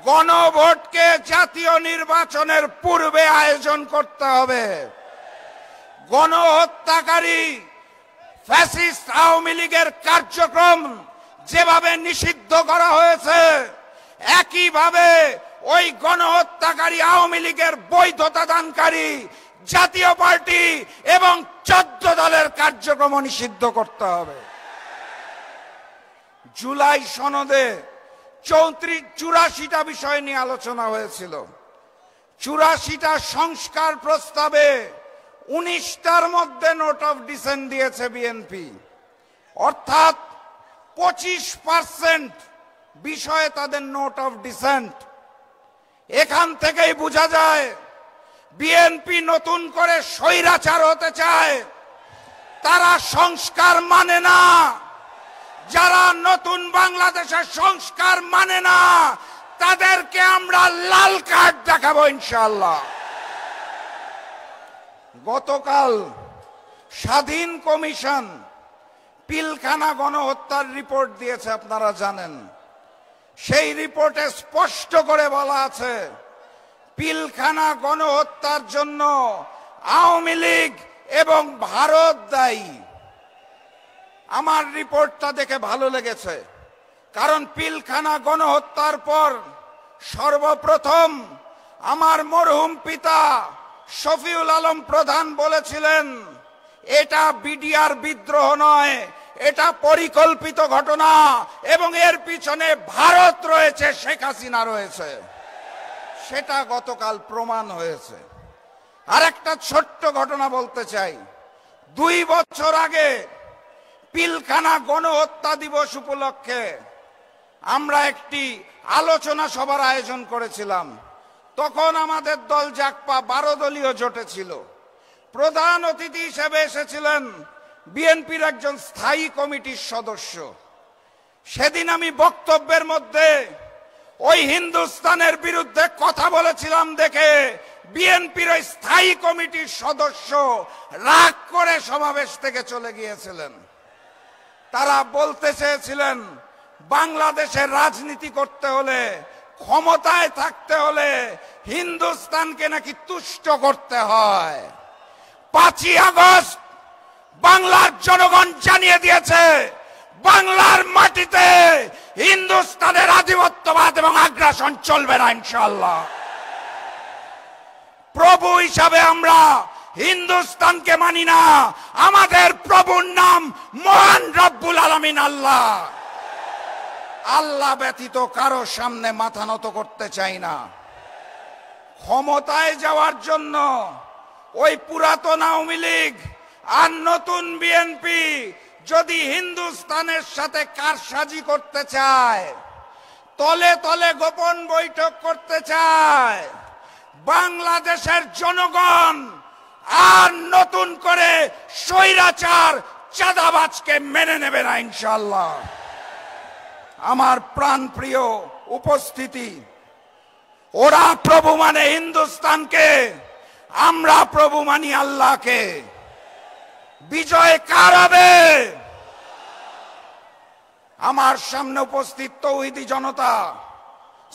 গণভোটকে জাতীয় নির্বাচনের পূর্বে আয়োজন করতে হবে। গণহত্যাকারী ফ্যাসিস্ট আওয়ামী লীগের কার্যক্রম যেভাবে নিষিদ্ধ করা হয়েছে, একইভাবে ওই গণহত্যাকারী আওয়ামী লীগের বৈধতা দানকারী জাতীয় পার্টি এবং 14 দলের কার্যক্রম নিষিদ্ধ করতে হবে। জুলাই সনদে 84টা বিষয় নিয়ে আলোচনা হয়েছিল। 84টা সংস্কার প্রস্তাবে 19টার মধ্যে নোট অফ ডিসেন্ট দিয়েছে বিএনপি, অর্থাৎ 25% বিষয়ে তাদের নোট অফ ডিসেন্ট। এখান থেকেই বোঝা যায় বিএনপি নতুন করে স্বৈরাচার হতে চায়, তারা সংস্কার মানে না। যারা নতুন বাংলাদেশের সংস্কার মানে না তাদেরকে আমরা লাল কার্ড দেখাবো ইনশাআল্লাহ। গতকাল স্বাধীন কমিশন পিলখানা গণহত্যার রিপোর্ট দিয়েছে, আপনারা জানেন। সেই রিপোর্টে স্পষ্ট করে বলা আছে পিলখানা গণহত্যার জন্য আওয়ামী লীগ এবং ভারত দায়ী। আমার রিপোর্টটা দেখে ভালো লেগেছে, কারণ পিলখানা গণহত্যার পর সর্বপ্রথম আমার মরহুম পিতা শফিউল আলম প্রধান বলেছিলেন এটা বিডিআর বিদ্রোহ নয়, এটা পরিকল্পিত ঘটনা এবং এর পিছনে ভারত রয়েছে, শেখ হাসিনা রয়েছে। সেটা গতকাল প্রমাণ হয়েছে। আর একটা ছোট্ট ঘটনা বলতে চাই। 2 বছর আগে পিলখানা গণহত্যা দিবস উপলক্ষে আমরা একটি আলোচনা সভার আয়োজন করেছিলাম। তখন আমাদের দল জাকপা 12 দলীয় জোটে ছিল। প্রধান অতিথি হিসেবে এসেছিলেন বিএনপির একজন স্থায়ী কমিটির সদস্য। সেদিন আমি বক্তব্যের মধ্যে ওই হিন্দুস্তানের বিরুদ্ধে কথা বলেছিলাম দেখে বিএনপির ওই স্থায়ী কমিটির সদস্য রাগ করে সমাবেশ থেকে চলে গিয়েছিলেন। তারা বলতে চেয়েছিলেন বাংলাদেশের রাজনীতি করতে হলে, ক্ষমতায় থাকতে হলে হিন্দুস্তানকে নাকি তুষ্ট করতে হয়। 5ই আগস্ট বাংলার জনগণ জানিয়ে দিয়েছে বাংলার মাটিতে হিন্দুস্তানের আধিপত্যবাদ এবং আগ্রাসন চলবে না ইনশাআল্লাহ। প্রভু হিসাবে আমরা হিন্দুস্তানকে মানি না, আমাদের প্রভুর নাম মহান রব্বুল আলামিন আল্লাহ। আল্লাহ ব্যতীত কারো সামনে মাথা নত করতে চাই না। ক্ষমতায় যাওয়ার জন্য ওই পুরাতন আওয়ামী লীগ আর নতুন বিএনপি যদি হিন্দুস্তানের সাথে কারসাজি করতে চায়, তলে তলে গোপন বৈঠক করতে চায়, বাংলাদেশের জনগণ আর নতুন করে স্বৈরাচার চাঁদাবাজকে মেনে নেবে না ইনশাআল্লাহ। আমার প্রাণপ্রিয় উপস্থিতি, ওরা প্রভু মানে হিন্দুস্তানকে, আমরা প্রভু মানি আল্লাহকে। বিজয় কার হবে? আমার সামনে উপস্থিত তৌহিদি জনতা,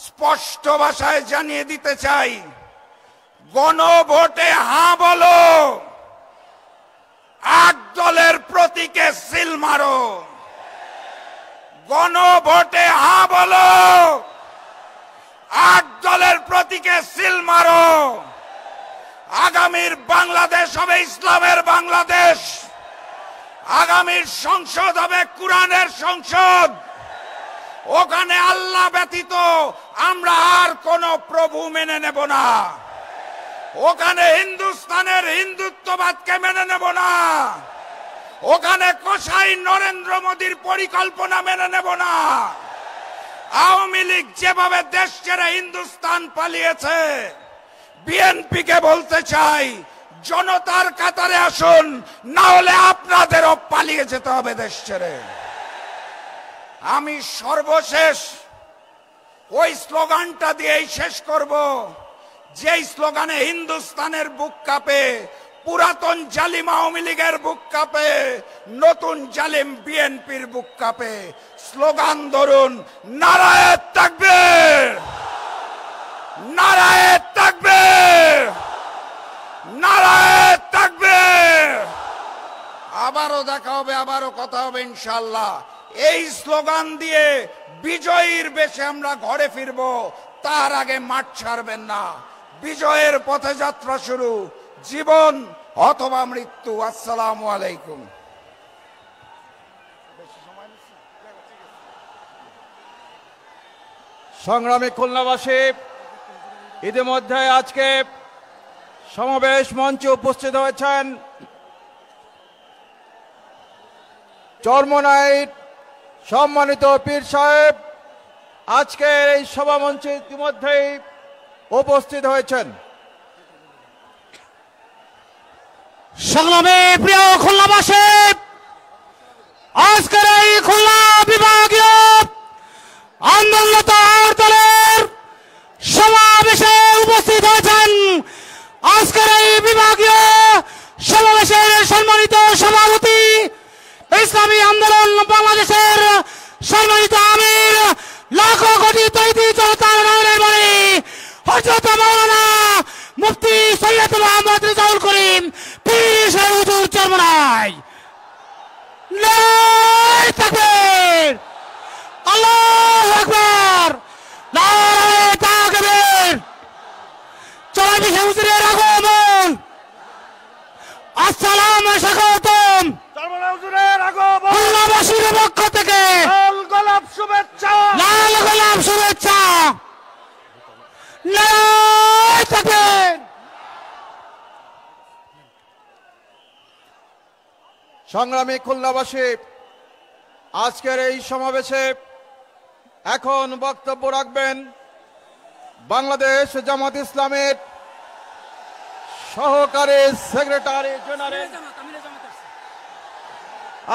স্পষ্ট ভাষায় জানিয়ে দিতে চাই, গণভোটে হ্যাঁ বলো, 8 দলের প্রতীকে সিল মারো। গণভোটে হ্যাঁ বলো, 8 দলের প্রতীকে সিল মারো। আগামীর বাংলাদেশ হবে ইসলামের বাংলাদেশ। আগামীর সংসদ হবে কোরআনের সংসদ। ওখানে আল্লাহ ব্যতীত আমরা আর কোন প্রভু মেনে নেব না। ওখানে হিন্দুস্তানের হিন্দুত্ববাদকে মেনে নেব না। ওখানে কসাই নরেন্দ্র মোদীর পরিকল্পনা মেনে নেব না। আওয়ামী লীগ যেভাবে দেশ ছেড়ে হিন্দুস্তান পালিয়েছে, বিএনপিকে বলতে চাই জনতার কাতারে আসুন, না হলে আপনাদেরও পালিয়ে যেতে হবে দেশ ছেড়ে। আমি সর্বশেষ ওই স্লোগানটা দিয়েই শেষ করব, যেই স্লোগানে হিন্দুস্তানের বুক কাঁপে, পুরাতন জালিম আওয়ামী লীগের বুক কাঁপে, নতুন জালিম বিএনপির বুক কাঁপে। স্লোগান ধরুন, নারায়ে তাকবীর, দেখা হবে, আবারও কথা হবে ইনশাআল্লাহ। এই স্লোগান দিয়ে বিজয়ীর বেশে আমরা ঘরে ফিরব, তার আগে মাঠ ছাড়বেন না। বিজয়ের পথে যাত্রা শুরু, জীবন অথবা মৃত্যু। আসসালামু আলাইকুম। সংগ্রামী খুলনাবাসী, ইতিমধ্যে আজকে সমাবেশ মঞ্চে উপস্থিত হয়েছেন চরমনাইট সম্মানিত পীর সাহেব। আজকের এই সভা মঞ্চে ইতিমধ্যেই উপস্থিত হয়েছেন। সংগ্রামী প্রিয় খুলনাবাসী, আজকের এই খুলনা বিভাগীয় আন্দোলনরত দলের সমাবেশে উপস্থিত হয়েছেন আজকের এই বিভাগীয় সমাবেশের সম্মানিত সভাপতি, ইসলামী আন্দোলন বাংলাদেশের সম্মানিত আমির, লাখো কোটি তৈরি জনতার নয়নের মণি হযরত মাওলানা মুফতি সৈয়দ মোহাম্মদ রেজাউল করিম পীর সাহেব হুজুর চরমনাই। নারে তাকবীর, আল্লাহু আকবার, নারে তাকবীর। চরমনাই হুজুরের আগমন, আসসালামু স্বাগতম। খুলনাবাসীর পক্ষ থেকে লাল গোলাপ শুভেচ্ছা, লাল গোলাপ শুভেচ্ছা। নারে তাকবীর। সংগ্রামী খুলনাবাসী, আজকের এই সমাবেশে এখন বক্তব্য রাখবেন বাংলাদেশ জামাত ইসলামের সহকারী সেক্রেটারি জেনারেল।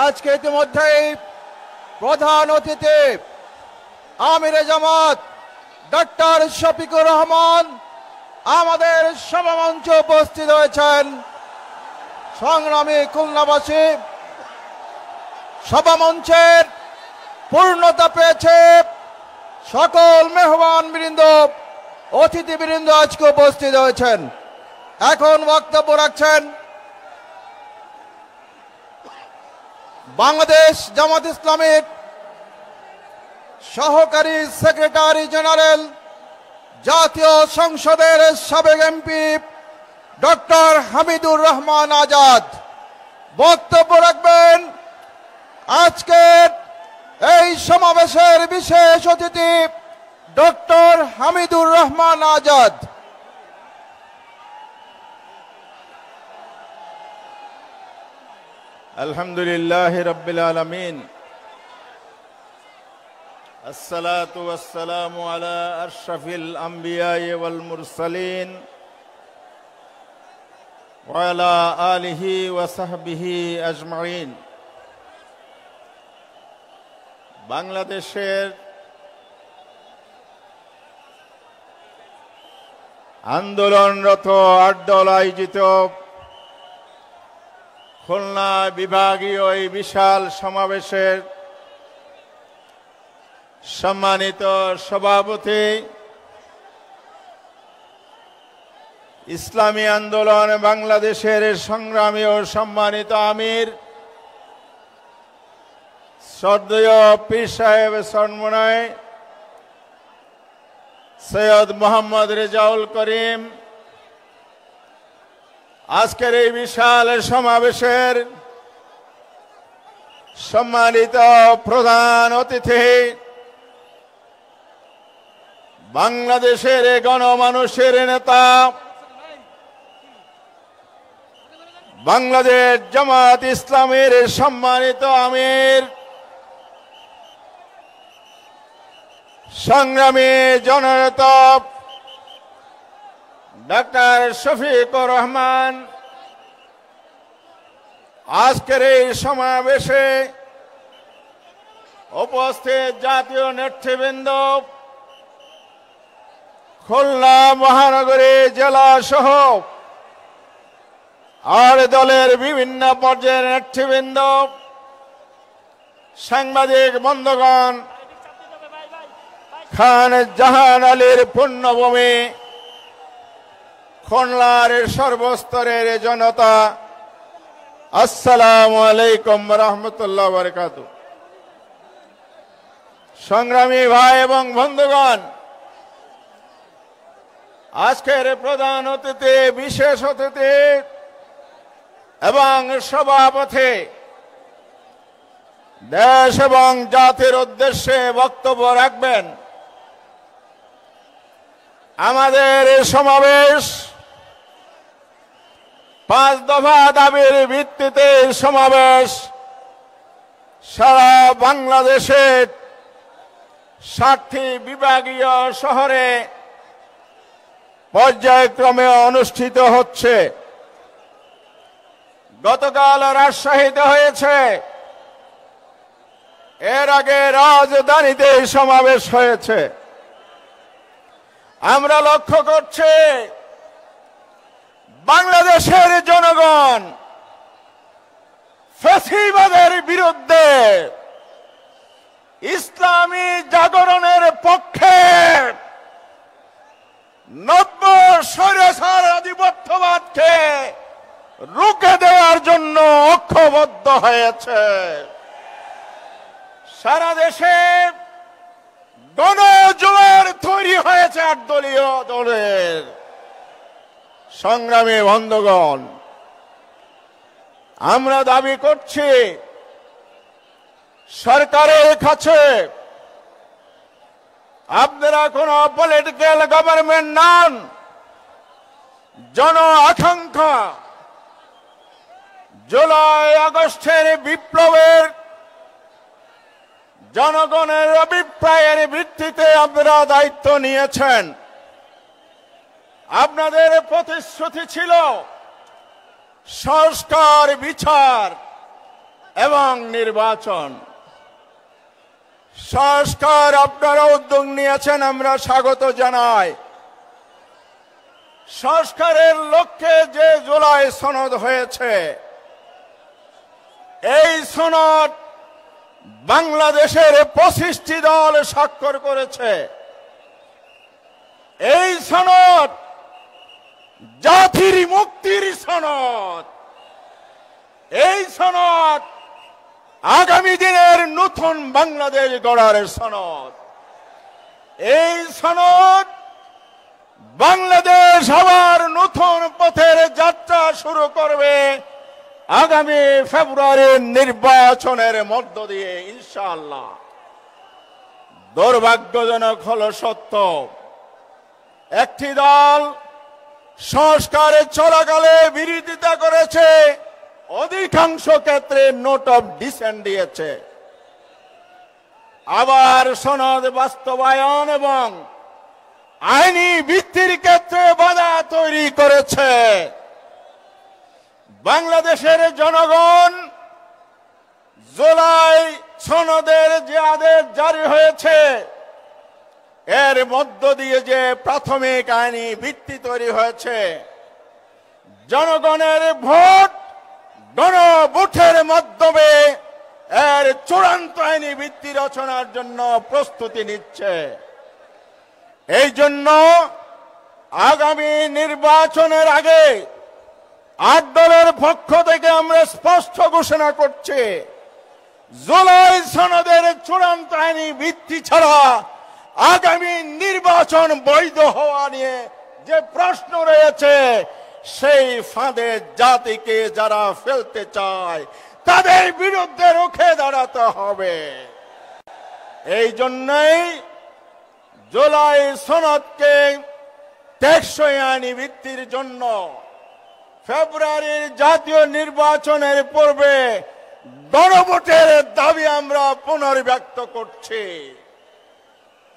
আজকে ইতিমধ্যেই প্রধান অতিথি আমিরে জামাত ডক্টর শফিকুর রহমান আমাদের সভামঞ্চে উপস্থিত হয়েছেন। সংগ্রামী খুলনাবাসী, সভামঞ্চের পূর্ণতা পেয়েছে। সকল মেহমান বৃন্দ, অতিথিবৃন্দ আজকে উপস্থিত হয়েছেন। এখন বক্তব্য রাখছেন বাংলাদেশ জামাত ইসলামের সহকারী সেক্রেটারি জেনারেল, জাতীয় সংসদের সাবেক এমপি ডক্টর হামিদুর রহমান আজাদ। বক্তব্য রাখবেন আজকের এই সমাবেশের বিশেষ অতিথি ডক্টর হামিদুর রহমান আজাদ। আলহামদুলিল্লাহ রাব্বিল আলামিন, আসসালাতু ওয়াসসালামু আলা আশরাফিল আমবিয়া ওয়াল মুরসালিন ওয়া আলা আলিহি ওয়া সাহবিহি আজমাইন। বাংলাদেশের আন্দোলনরত ৮ দল আয়োজিত খুলনা বিভাগীয় এই বিশাল সমাবেশের সম্মানিত সভাপতি, ইসলামী আন্দোলন বাংলাদেশের সংগ্রামী ও সম্মানিত আমির শ্রদ্ধেয় পীর সাহেব চরমনাই সৈয়দ মোহাম্মদ রেজাউল করিম, আজকের এই বিশাল সমাবেশের সম্মানিত প্রধান অতিথি, বাংলাদেশের গণমানুষের নেতা, বাংলাদেশ জামাত ইসলামের সম্মানিত আমির, সংগ্রামী জননেতা ডক্টর শফিকুর রহমান, আজকের এই সমাবেশে উপস্থিত জাতীয় নেতৃবৃন্দ, খুলনা মহানগরী জেলা সহ আর দলের বিভিন্ন পর্যায়ের নেতৃবৃন্দ, সাংবাদিক বন্ধুগণ, খান জাহান আলীর পুণ্যভূমি খুলনার সর্বস্তরের জনতা, আসসালামু আলাইকুম রহমতুল্লাহ বারাকাতুহু। সংগ্রামী ভাই এবং বন্ধুগণ, আজকের প্রধান অতিথি, বিশেষ অতিথি এবং সভাপতি দেশ এবং জাতির উদ্দেশ্যে বক্তব্য রাখবেন। আমাদের সমাবেশ 5 দফা দাবির ভিত্তিতে সমাবেশ সারা বাংলাদেশের 60টি বিভাগীয় শহরে পর্যায়ক্রমে অনুষ্ঠিত হচ্ছে। গতকাল রাজশাহীতে হয়েছে, এর আগে রাজধানীতে সমাবেশ হয়েছে। আমরা লক্ষ্য করছি বাংলাদেশের জনগণ ফ্যাসিবাদের বিরুদ্ধে ইসলামী জাগরণের পক্ষে নব্য স্বৈরাচার আধিপত্যবাদকে রুখে দেওয়ার জন্য ঐক্যবদ্ধ হয়েছে। সারা দেশে গণজোয়ার তৈরি হয়েছে 8 দলীয় দলের। সংগ্রামী বন্ধুগণ, আমরা দাবি করছি সরকারের কাছে আপনারা কোন পলিটিক্যাল গভর্নমেন্ট নন, জন আকাঙ্ক্ষা জুলাই আগস্টের বিপ্লবের জনগণের অভিপ্রায়ের ভিত্তিতে আপনারা দায়িত্ব নিয়েছেন। আপনাদের প্রতিশ্রুতি ছিল সংস্কার, বিচার এবং নির্বাচন। সংস্কার আপনারা উদ্যোগ নিয়েছেন, আমরা স্বাগত জানাই। সংস্কারের লক্ষ্যে যে জুলাই সনদ হয়েছে, এই সনদ বাংলাদেশের 25টি দল স্বাক্ষর করেছে। এই সনদ জাতির মুক্তির সনদ। এই সনদ আগামী দিনের নতুন বাংলাদেশ গড়ার সনদ। এই সনদ বাংলাদেশ আবার নতুন পথের যাত্রা শুরু করবে আগামী ফেব্রুয়ারির নির্বাচনের মধ্য দিয়ে ইনশাআল্লাহ। দুর্ভাগ্যজনক হলো সত্য, একটি দল সংস্কারের চলাকালে বিরোধিতা করেছে, অধিকাংশ ক্ষেত্রে নোট অফ ডিসেন্ট দিয়েছে। আবার সনদ বাস্তবায়ন এবং আইনি ভিত্তির ক্ষেত্রে বাধা তৈরি করেছে। বাংলাদেশের জনগণ জুলাই সনদের যে আদেশ জারি হয়েছে, এর মধ্য দিয়ে যে প্রাথমিক আইনি ভিত্তি তৈরি হয়েছে, জনগণের ভোট, গণভোটের মাধ্যমে এর চূড়ান্ত আইনি ভিত্তি রচনার জন্য প্রস্তুতি নিচ্ছে। এই জন্য আগামী নির্বাচনের আগে 8 দলের পক্ষ থেকে আমরা স্পষ্ট ঘোষণা করছি, জুলাই সনদের চূড়ান্ত আইনি ভিত্তি ছাড়া আগামী নির্বাচন বৈধ হওয়া নিয়ে যে প্রশ্ন রয়েছে, সেই ফাঁদে জাতিকে যারা ফেলতে চায় তাদের বিরুদ্ধে রুখে দাঁড়াতে হবে। এই জন্যই জুলাই সনদকে টেকসই আইনি ভিত্তির জন্য ফেব্রুয়ারির জাতীয় নির্বাচনের পূর্বে গণভোটের দাবি আমরা পুনর্ব্যক্ত করছি।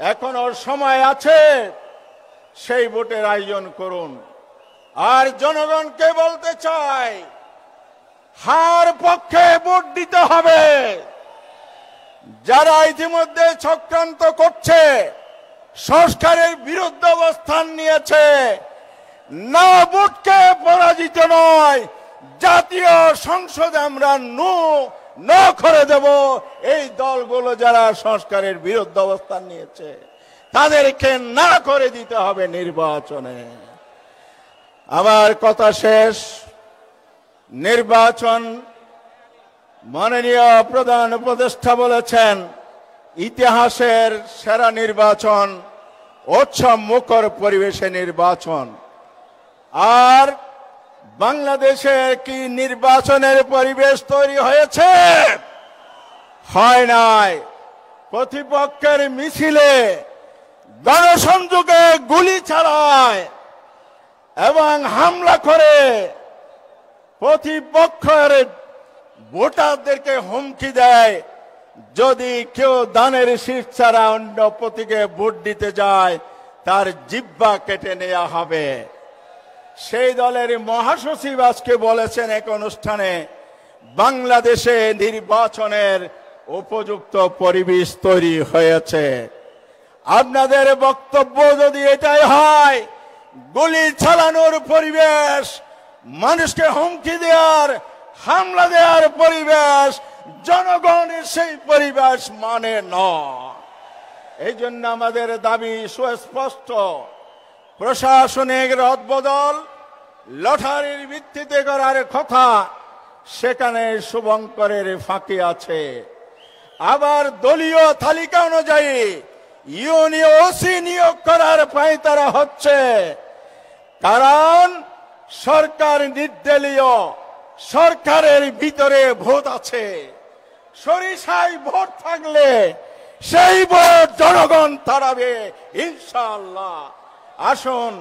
এখনো সময় আছে, সেই ভোটের আয়োজন করুন। আর জনগণকে বলতে চাই, হার পক্ষে ভোট দিতে হবে। যারা ইতিমধ্যে চক্রান্ত করছে, সংস্কারের বিরুদ্ধে অবস্থান নিয়েছে, না ভোটকে পরাজিত নয়, জাতীয় সংসদে আমরা নো করে দেব। এই দলগুলো যারা সংস্কারের বিরুদ্ধে অবস্থান নিয়েছে, তাদেরকে না করে দিতে হবে নির্বাচনে। আমার কথা শেষ। নির্বাচন মাননীয় প্রধান উপদেষ্টা বলেছেন ইতিহাসের সেরা নির্বাচন, উৎসব মুখর পরিবেশে নির্বাচন। আর বাংলাদেশে কি নির্বাচনের পরিবেশ তৈরি হয়েছে? হয় নাই। প্রতিপক্ষের মিছিলে গণসংযোগে গুলি চালায় এবং হামলা করে প্রতিপক্ষের ভোটারদেরকে হুমকি দেয়, যদি কেউ দানের শীষ ছাড়া অন্য প্রতীকে ভোট দিতে যায় তার জিহ্বা কেটে নেওয়া হবে। সেই দলের মহাসচিব আজকে বলেছেন এক অনুষ্ঠানে বাংলাদেশে নির্বাচনের উপযুক্ত পরিবেশ তৈরি হয়েছে। আপনাদের বক্তব্য যদি এটাই হয়, গুলি চালানোর পরিবেশ, মানুষকে হুমকি দেওয়ার, হামলা দেওয়ার পরিবেশ, জনগণের সেই পরিবেশ মানে নয়। এই জন্য আমাদের দাবি সুস্পষ্ট, প্রশাসনিক রদবদল লটারির ভিত্তিতে করার কথা, সেখানে শুভঙ্করের ফাঁকি আছে। আবার দলীয় তালিকা অনুযায়ী ইউনিয়ন ওসি নিয়োগ করার পায়তারা হচ্ছে, কারণ সরকার নির্দলীয়, সরকারের ভিতরে ভোট আছে। সরিষায় ভোট থাকলে সেই ভোট জনগণ তাড়াবে ইনশাআল্লাহ। আসুন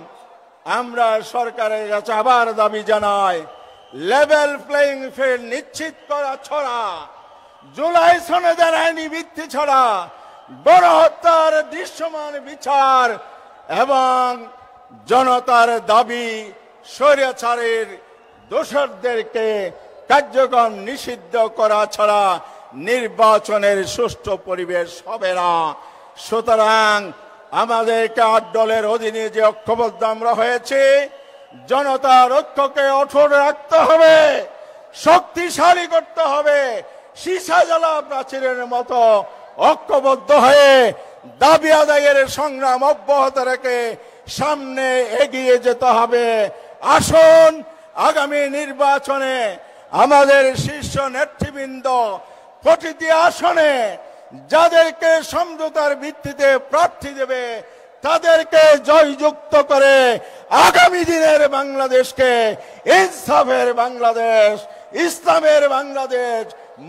আমরা সরকারের কাছে আবার দাবি জানাই, লেভেল প্লেইং ফিল্ড নিশ্চিত করা ছড়া, জুলাই সনদের আইনি ভিত্তি ছড়া, গণহত্যার দৃশ্যমান বিচার এবং জনতার দাবি স্বৈরাচারের দোষরদেরকে কার্যক্রম নিষিদ্ধ করা ছাড়া নির্বাচনের সুষ্ঠু পরিবেশ হবে না। সুতরাং আমাদেরকে 8 দলের অধীনে যে ঐক্যবদ্ধ আমরা হয়েছি, জনতার ঐক্যকে অটুট রাখতে হবে, শক্তিশালী করতে হবে, সীসা জ্বালা প্রাচীরের মতো ঐক্যবদ্ধ হয়ে দাবি আদায়ের সংগ্রাম অব্যাহত রেখে সামনে এগিয়ে যেতে হবে। আসুন আগামী নির্বাচনে আমাদের শীর্ষ নেতৃবৃন্দ প্রতিটি আসনে যাদেরকে সমঝোতার ভিত্তিতে প্রার্থী দেবে তাদেরকে জয়যুক্ত করে আগামী দিনের বাংলাদেশকে ইনসাফের বাংলাদেশ, ইসলামের বাংলাদেশ,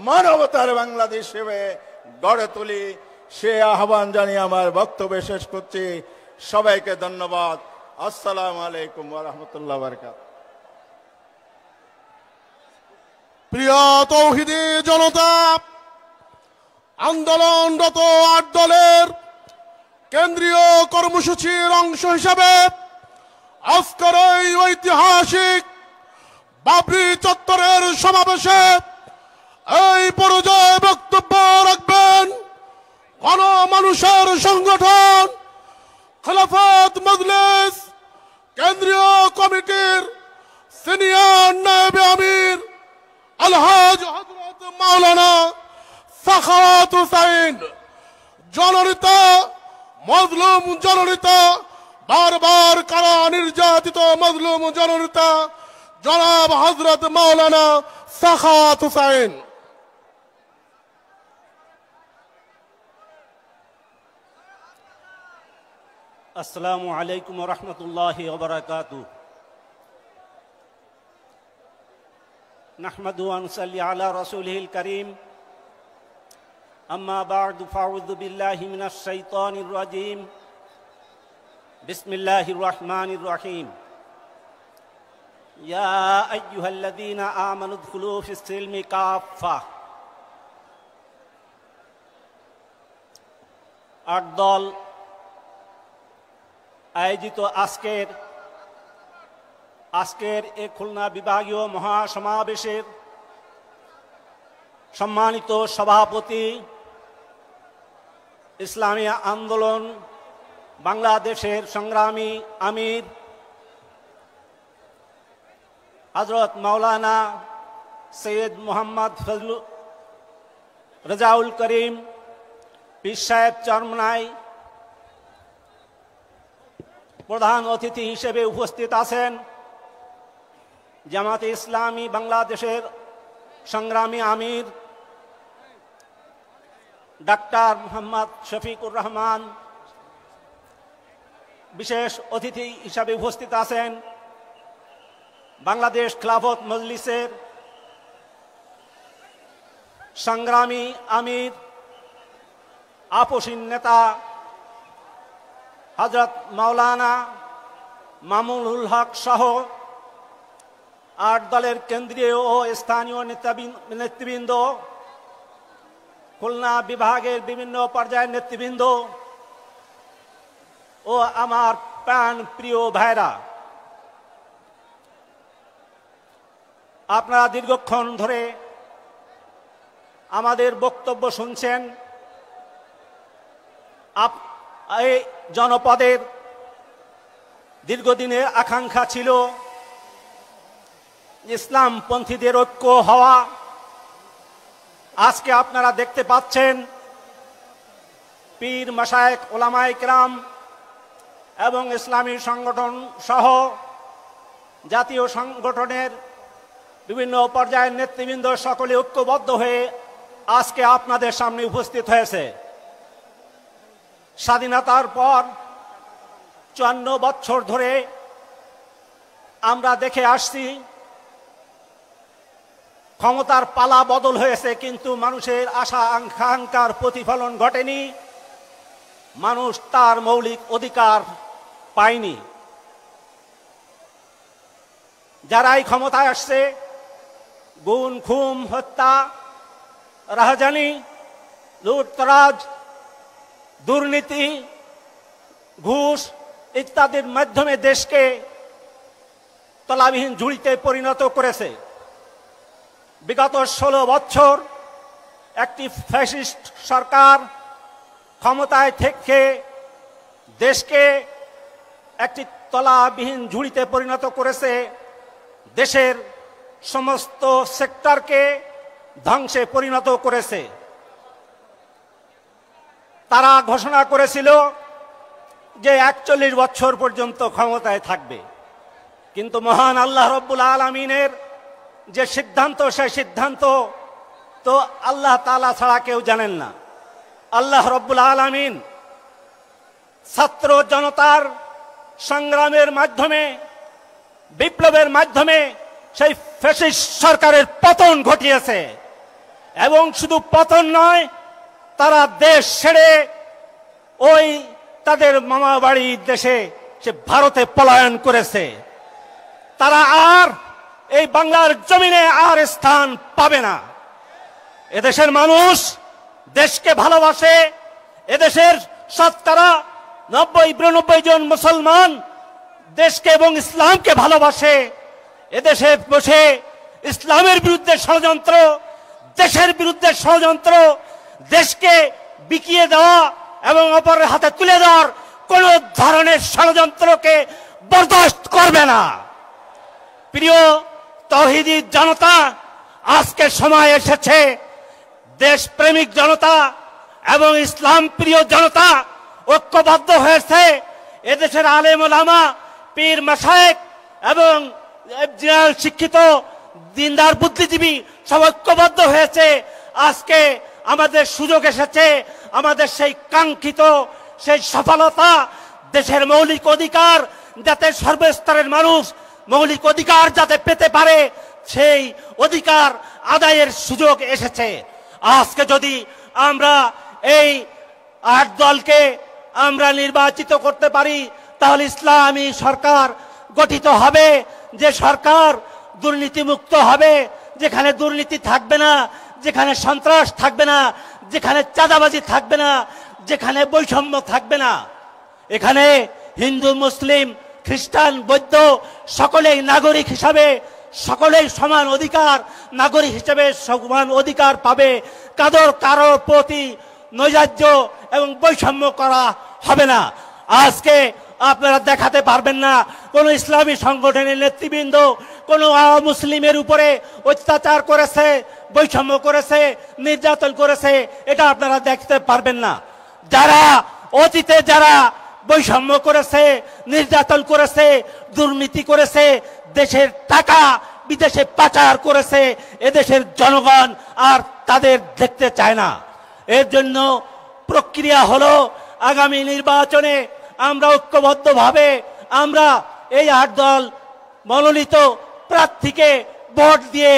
মানবতার বাংলাদেশ হিসেবে গড়ে তুলি। সে আহ্বান জানিয়ে আমার বক্তব্য শেষ করছি। সবাইকে ধন্যবাদ। আসসালামু আলাইকুম ওয়া রাহমাতুল্লাহি ওয়া বারাকাতুহু। প্রিয় তৌহিদি জনতা, আন্দোলনরত 8 দলের কেন্দ্রীয় কর্মসূচির অংশ হিসাবে আজকের এই ঐতিহাসিক বাবরি চত্বরের সমাবেশে এই পর্যায়ে বক্তব্য রাখবেন গণমানুষের সংগঠন খেলাফত মজলিস কেন্দ্রীয় কমিটির সিনিয়র নায়েব আমির আলহাজ হযরত মাওলানা সাখাওয়াত হুসাইন, জননেতা, মজলুম জননেতা, বারবার কারা নির্যাতিত মজলুম জননেতা জনাব হযরত মাওলানা সাখাওয়াত হুসাইন। আসসালামু আলাইকুম ওয়া রাহমাতুল্লাহি ওয়া বারাকাতুহু। নাহমাদু ওয়া নুসাল্লি আলা রাসূলিহিল কারীম। আম্মা বা'দু ফাউযু বিল্লাহি মিনাশ শাইতানির রাজীম। বিসমিল্লাহির রাহমানির রহিম। ইয়া আইয়ুহাল্লাযীনা আমানু উদখুলু ফিস সিলমি কাফা। 8 দল আয়োজিত আজকের এই খুলনা বিভাগীয় মহাসমাবেশের সম্মানিত সভাপতি, ইসলামী আন্দোলন বাংলাদেশের সংগ্রামী আমির হযরত মাওলানা সৈয়দ মোহাম্মদ রেজাউল করিম পীর সাহেব চরমনাই, প্রধান অতিথি হিসেবে উপস্থিত আছেন জামাতে ইসলামী বাংলাদেশের সংগ্রামী আমির ডাক্তার মোহাম্মদ শফিকুর রহমান বিশেষ অতিথি হিসাবে উপস্থিত আছেন। বাংলাদেশ খিলাফত মজলিসের সংগ্রামী আমির আপসীন নেতা হযরত মাওলানা মামুনুল হক সহ 8 দলের কেন্দ্রীয় ও স্থানীয় নেতৃবৃন্দ, খুলনা বিভাগের বিভিন্ন পর্যায়ের নেতৃবৃন্দ ও আমার প্রাণ প্রিয় ভাইরা, আপনারা দীর্ঘক্ষণ ধরে আমাদের বক্তব্য শুনছেন। এই জনপদের দীর্ঘদিনের আকাঙ্ক্ষা ছিল ইসলামপন্থীদের ঐক্য হওয়া। আজকে আপনারা দেখতে পাচ্ছেন পীর মাশায়েখ ওলামায়ে কেরাম এবং ইসলামী সংগঠন সহ জাতীয় সংগঠনের বিভিন্ন পর্যায়ের নেতৃবৃন্দ সকলে ঐক্যবদ্ধ হয়ে আজকে আপনাদের সামনে উপস্থিত হয়েছে। স্বাধীনতার পর 54 বছর ধরে আমরা দেখে আসছি ক্ষমতার পালা বদল হয়েছে, কিন্তু মানুষের আশা আকাঙ্ক্ষার প্রতিফলন ঘটেনি, মানুষ তার মৌলিক অধিকার পায়নি। যারাই ক্ষমতায় আসছে গুম খুন হত্যা রাহাজানি লুটতরাজ দুর্নীতি ঘুষ ইত্যাদির মাধ্যমে দেশকে তলাবিহীন ঝুড়িতে পরিণত করেছে। বিগত 16 বছর একটি ফ্যাসিস্ট সরকার ক্ষমতায় থেকে দেশকে একটি তলাবিহীন ঝুড়িতে পরিণত করেছে, দেশের সমস্ত সেক্টরকে ধ্বংসে পরিণত করেছে। তারা ঘোষণা করেছিল যে 41 বছর পর্যন্ত ক্ষমতায় থাকবে, কিন্তু মহান আল্লাহ রব্বুল আলামিনের যে সিদ্ধান্ত, সেই সিদ্ধান্ত তো আল্লাহ তাআলা ছাড়া কেউ জানেন না। আল্লাহ রব্বুল আলামিন ছাত্র জনতার সংগ্রামের মাধ্যমে, বিপ্লবের মাধ্যমে সেই ফ্যাসিস্ট সরকারের পতন ঘটিয়েছে। এবং শুধু পতন নয়, তারা দেশ ছেড়ে ওই তাদের মামা বাড়ির দেশে সে ভারতে পলায়ন করেছে। তারা আর এই বাংলার জমিনে আর স্থান পাবে না। এদেশের মানুষ দেশকে ভালোবাসে। এদেশের শতকরা 90-92 জন মুসলমান দেশকে এবং ইসলামকে ভালোবাসে। এদেশে বসে ইসলামের বিরুদ্ধে ষড়যন্ত্র, দেশের বিরুদ্ধে ষড়যন্ত্র, দেশকে বিকিয়ে দেওয়া এবং অপরের হাতে তুলে দেওয়ার কোন ধরনের ষড়যন্ত্রকে বরদাস্ত করবে না। প্রিয় তাওহীদি জনতা, আজকে সময় এসেছে দেশপ্রেমিক জনতা এবং ইসলাম প্রিয় জনতা ঐক্যবদ্ধ হয়েছে। এদেশের আলেম ওলামা, পীর মাশায়েখ এবং জেনারেল শিক্ষিত দিনদার বুদ্ধিজীবী সব ঐক্যবদ্ধ হয়েছে। আজকে আমাদের সুযোগ এসেছে, আমাদের সেই কাঙ্ক্ষিত সেই সফলতা, দেশের মৌলিক অধিকার যাতে সর্বস্তরের মানুষ মৌলিক অধিকার যাতে পেতে পারে, সেই অধিকার আদায়ের সুযোগ এসেছে। আজকে যদি আমরা এই 8 দলকে আমরা নির্বাচিত করতে পারি, তাহলে ইসলামী সরকার গঠিত হবে, যে সরকার দুর্নীতিমুক্ত হবে, যেখানে দুর্নীতি থাকবে না, যেখানে সন্ত্রাস থাকবে না, যেখানে চাঁদাবাজি থাকবে না, যেখানে বৈষম্য থাকবে না। এখানে হিন্দু, মুসলিম, খ্রিস্টান, বৌদ্ধ সকলেই নাগরিক হিসাবে সকলেই সমান অধিকার, নাগরিক হিসেবে সমান অধিকার পাবে। কারোর প্রতি নৈরাজ্য এবং বৈষম্য করা হবে না। আজকে আপনারা দেখাতে পারবেন না কোন ইসলামী সংগঠনের নেতৃবৃন্দ কোন মুসলিমের উপরে অত্যাচার করেছে, বৈষম্য করেছে, নির্যাতন করেছে, এটা আপনারা দেখতে পারবেন না। যারা অতীতে যারা বৈষম্য করেছে, নির্যাতন করেছে, দুর্নীতি করেছে, দেশের টাকা বিদেশে পাচার করেছে এদেশের জনগণ আর তাদের দেখতে চায় না। এর জন্য প্রক্রিয়া হলো আগামী নির্বাচনে আমরা ঐক্যবদ্ধভাবে আমরা এই 8 দল মনোনীত প্রার্থীকে ভোট দিয়ে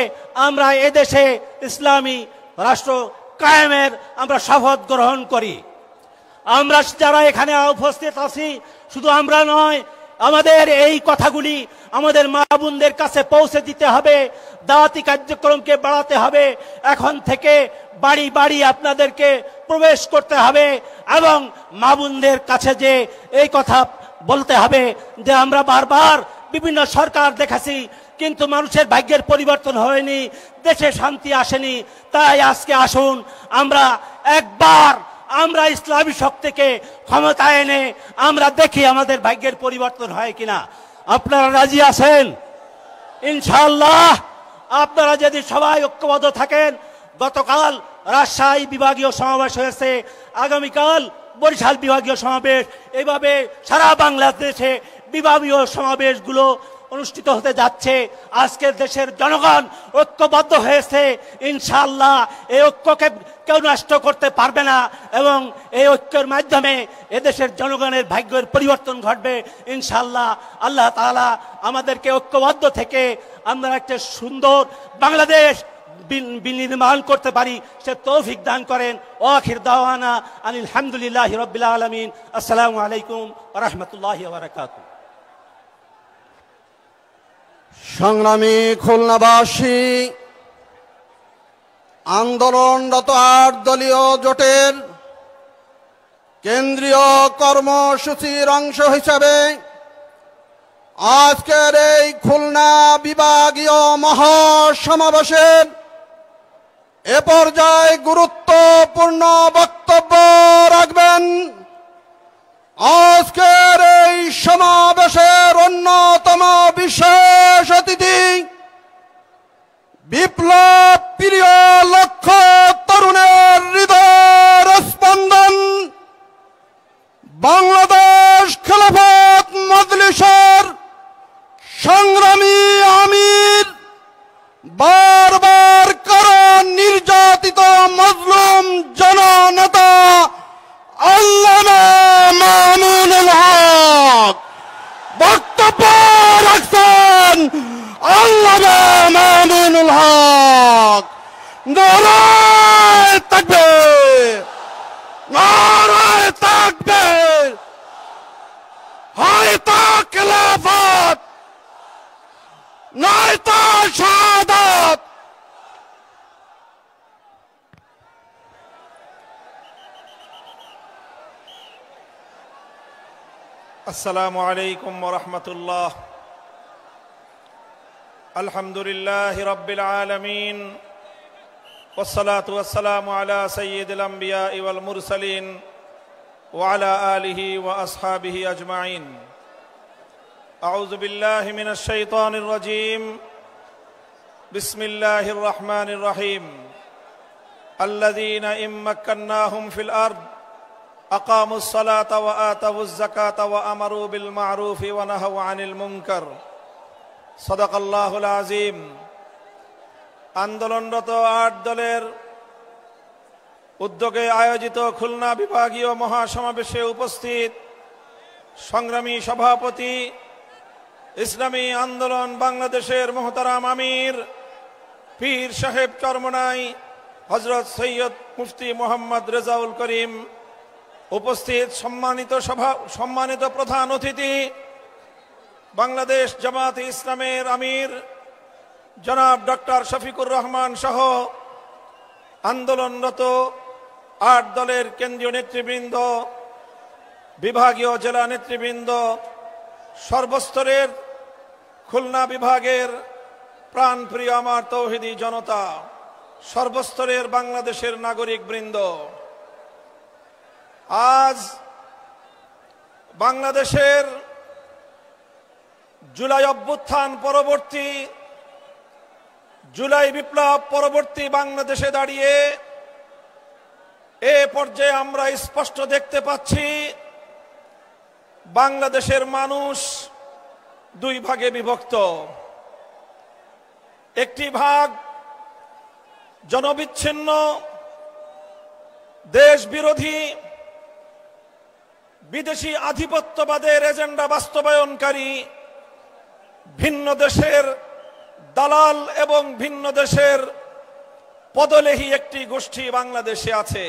আমরা এদেশে ইসলামী রাষ্ট্র কায়েমের আমরা শপথ গ্রহণ করি। আমরা যারা এখানে উপস্থিত আছি শুধু আমরা নয়, আমাদের এই কথাগুলি আমাদের মা বোনদের কাছে পৌঁছে দিতে হবে, দাওয়াতি কার্যক্রমকে বাড়াতে হবে। এখন থেকে বাড়ি বাড়ি আপনাদেরকে প্রবেশ করতে হবে এবং মা বোনদের কাছে যে এই কথা বলতে হবে যে আমরা বারবার বিভিন্ন সরকার দেখেছি কিন্তু মানুষের ভাগ্যের পরিবর্তন হয়নি, দেশে শান্তি আসেনি। তাই আজকে আসুন আমরা একবার আমরা ইসলামী শক্তিকে ক্ষমতায় এনে আমরা দেখি আমাদের ভাগ্যের পরিবর্তন হয় কিনা। আপনারা রাজি আছেন? ইনশাআল্লাহ আপনারা যদি সবাই ঐক্যবদ্ধ থাকেন। গতকাল রাজশাহী বিভাগীয় সমাবেশ হয়েছে, আগামীকাল বরিশাল বিভাগীয় সমাবেশ, এইভাবে সারা বাংলাদেশে বিভাগীয় সমাবেশগুলো অনুষ্ঠিত হতে যাচ্ছে। আজকের দেশের জনগণ ঐক্যবদ্ধ হয়েছে, ইনশাআল্লাহ এই ঐক্যকে কেউ নষ্ট করতে পারবে না এবং এই ঐক্যের মাধ্যমে এদেশের জনগণের ভাগ্যের পরিবর্তন ঘটবে ইনশাআল্লাহ। আল্লাহ তাআলা আমাদেরকে ঐক্যবদ্ধ থেকে আমরা একটা সুন্দর বাংলাদেশ বিনির্মাণ করতে পারি সে তৌফিক দান করেন। আখির দাওয়ানা আনিল হামদুলিল্লাহি রাব্বিল আলামিন। আসসালামু আলাইকুম ওয়া রাহমাতুল্লাহি ওয়া বারাকাতুহু। সংগ্রামী খুলনাবাসী, আন্দোলনরত 8 দলীয় জোটের কেন্দ্রীয় কর্মসূচির অংশ হিসাবে আজকের এই খুলনা বিভাগীয় মহাসমাবেশের এ পর্যায়ে গুরুত্বপূর্ণ বক্তব্য রাখবেন আজকের এই সমাবেশের অন্যতম বিশেষ অতিথি, বিপ্লব প্রিয় লক্ষ তরুণের হৃদয়ের স্পন্দন, বাংলাদেশ খেলাফত মজলিসের সংগ্রামী আমির, বারবার কারণ নির্যাতিত মজলুম জননেতা আল্লামা মামুনুল হক বক্তব্য রাখছেন। আল্লামা মামুনুল হক। নারায়ে তাকবীর, নারায়ে তাকবীর। হয়তো খেলাফত নয়তো শাহাদাত। আসসালামু আলাইকুম ওয়া রাহমাতুল্লাহ। আলহামদুলিল্লাহি রাব্বিল আলামিন ওয়াসসালাতু ওয়াসসালামু আলা সাইয়্যিদিল আমবিয়াই ওয়াল মুরসালিন ওয়া আলা আলিহি ওয়া আসহাবিহি আজমাইন। আউযু বিল্লাহি মিনাশ শাইতানির রাজীম। বিসমিল্লাহির রহমানির রহিম। আল্লাযীনা ইম্মাক্কান্নাহুম ফিল আরদ أقاموا الصلاة وآتوا الزكاة وأمروا بالمعروف ونهوا عن المنكر صدق الله العظيم। আন্দোলনরত 8 দলের উদ্যোগে আয়োজিত খুলনা বিভাগীয় মহাসমাবেশে উপস্থিত সংগ্রামী সভাপতি, ইসলামী আন্দোলন বাংলাদেশের মোহতারাম আমির পীর সাহেব চরমনাই হযরত সৈয়দ মুফতি মোহাম্মদ রেজাউল করিম, উপস্থিত সম্মানিত প্রধান অতিথি বাংলাদেশ জামাতে ইসলামের আমির জনাব ডক্টর শফিকুর রহমান সহ আন্দোলনরত 8 দলের কেন্দ্রীয় নেতৃবৃন্দ, বিভাগীয় জেলা নেতৃবৃন্দ, সর্বস্তরের খুলনা বিভাগের প্রাণপ্রিয় আমার তৌহিদি জনতা, সর্বস্তরের বাংলাদেশের নাগরিক বৃন্দ, আজ বাংলাদেশের জুলাই অভ্যুত্থান পরবর্তী, জুলাই বিপ্লব পরবর্তী বাংলাদেশে দাঁড়িয়ে এ পর্যায়ে আমরা স্পষ্ট দেখতে পাচ্ছি বাংলাদেশের মানুষ 2 ভাগে বিভক্ত। একটি ভাগ জনবিচ্ছিন্ন, দেশ বিরোধী, বিদেশি আধিপত্যবাদের এজেন্ডা বাস্তবায়নকারী ভিন্ন দেশের দালাল এবং ভিন্ন দেশের পদলেহী একটি গোষ্ঠী বাংলাদেশে আছে।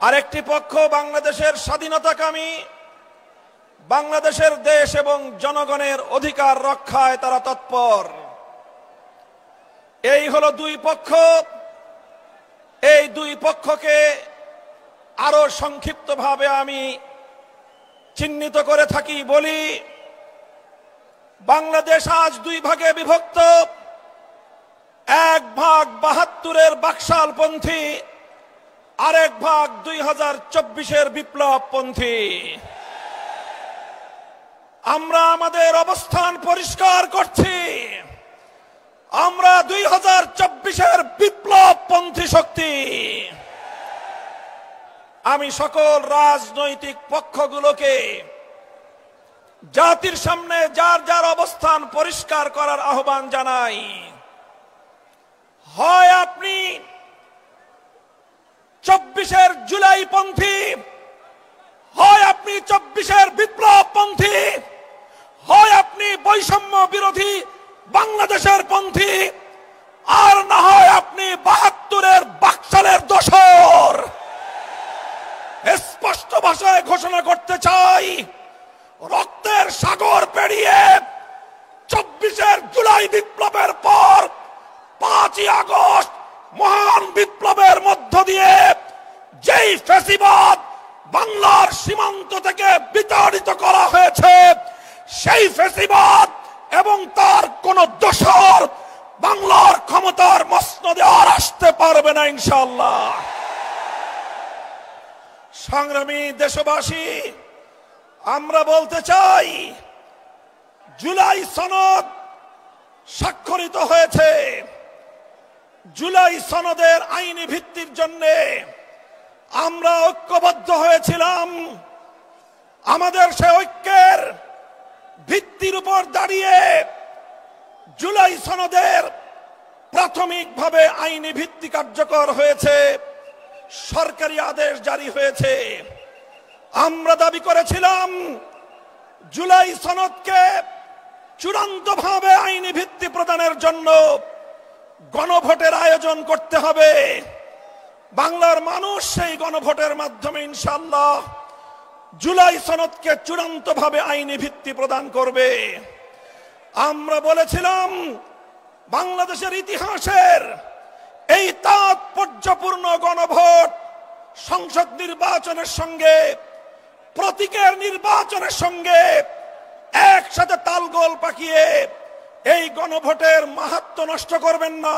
আরেকটি পক্ষ বাংলাদেশের স্বাধীনতাকামী, বাংলাদেশের দেশ এবং জনগণের অধিকার রক্ষায় তারা তৎপর। এই হলো দুই পক্ষ। এই দুই পক্ষকে আরো সংক্ষিপ্তভাবে আমি চিহ্নিত করে থাকি বলি, বাংলাদেশ আজ দুই ভাগে বিভক্ত। এক ভাগ ৭২-এর বাকশালপন্থী, আরেক ভাগ ২০২৪-এর বিপ্লবপন্থী। আমরা আমাদের অবস্থান পরিষ্কার করছি, আমরা ২০২৪-এর বিপ্লবপন্থী শক্তি। আমি সকল রাজনৈতিক পক্ষগুলোকে জাতির সামনে যার যার অবস্থান পরিষ্কার করার আহ্বান জানাই। হয় আপনি ২৪-এর জুলাইপন্থী, হয় আপনি ২৪-এর বিপ্লবপন্থী, হয় আপনি বৈষম্য বিরোধী বাংলাদেশের পন্থী, আর না হয় আপনি ৭২-এর বাকশালের দোসর। স্পষ্ট ভাষায় ঘোষণা করতে চাই, রক্তের সাগর পেরিয়ে ২৪-এর জুলাই বিপ্লবের পর ৫ই আগস্ট মহান বিপ্লবের মধ্য দিয়ে যেই ফ্যাসিবাদ বাংলার সীমান্ত থেকে বিতাড়িত করা হয়েছে, সেই ফ্যাসিবাদ এবং তার কোন দোসর বাংলার ক্ষমতার মসনদে আর আসতে পারবে না ইনশাআল্লাহ। সংগ্রামী দেশবাসী, আমরা বলতে চাই, জুলাই সনদ স্বাক্ষরিত হয়েছে। জুলাই সনদের আইনি ভিত্তির জন্য আমরা ঐক্যবদ্ধ হয়েছিলাম। আমাদের সে ঐক্যের ভিত্তির উপর দাঁড়িয়ে জুলাই সনদের প্রাথমিকভাবে আইনি ভিত্তি কার্যকর হয়েছে, সরকারি আদেশ জারি হয়েছে। আমরা দাবি করেছিলাম জুলাই সনদকে চূড়ান্তভাবে আইনি ভিত্তি প্রদানের জন্য গণভোটের আয়োজন করতে হবে। বাংলার মানুষ সেই গণভোটের মাধ্যমে ইনশাআল্লাহ জুলাই সনদকে চূড়ান্তভাবে আইনি ভিত্তি প্রদান করবে। আমরা বলেছিলাম বাংলাদেশের ইতিহাসের এই তাৎপর্যপূর্ণ গণভোট সংসদ নির্বাচনের সঙ্গে, প্রতীকের নির্বাচনের সঙ্গে একসাথে তালগোল পাকিয়ে এই গণভোটের মাহাত্ম্য নষ্ট করবেন না।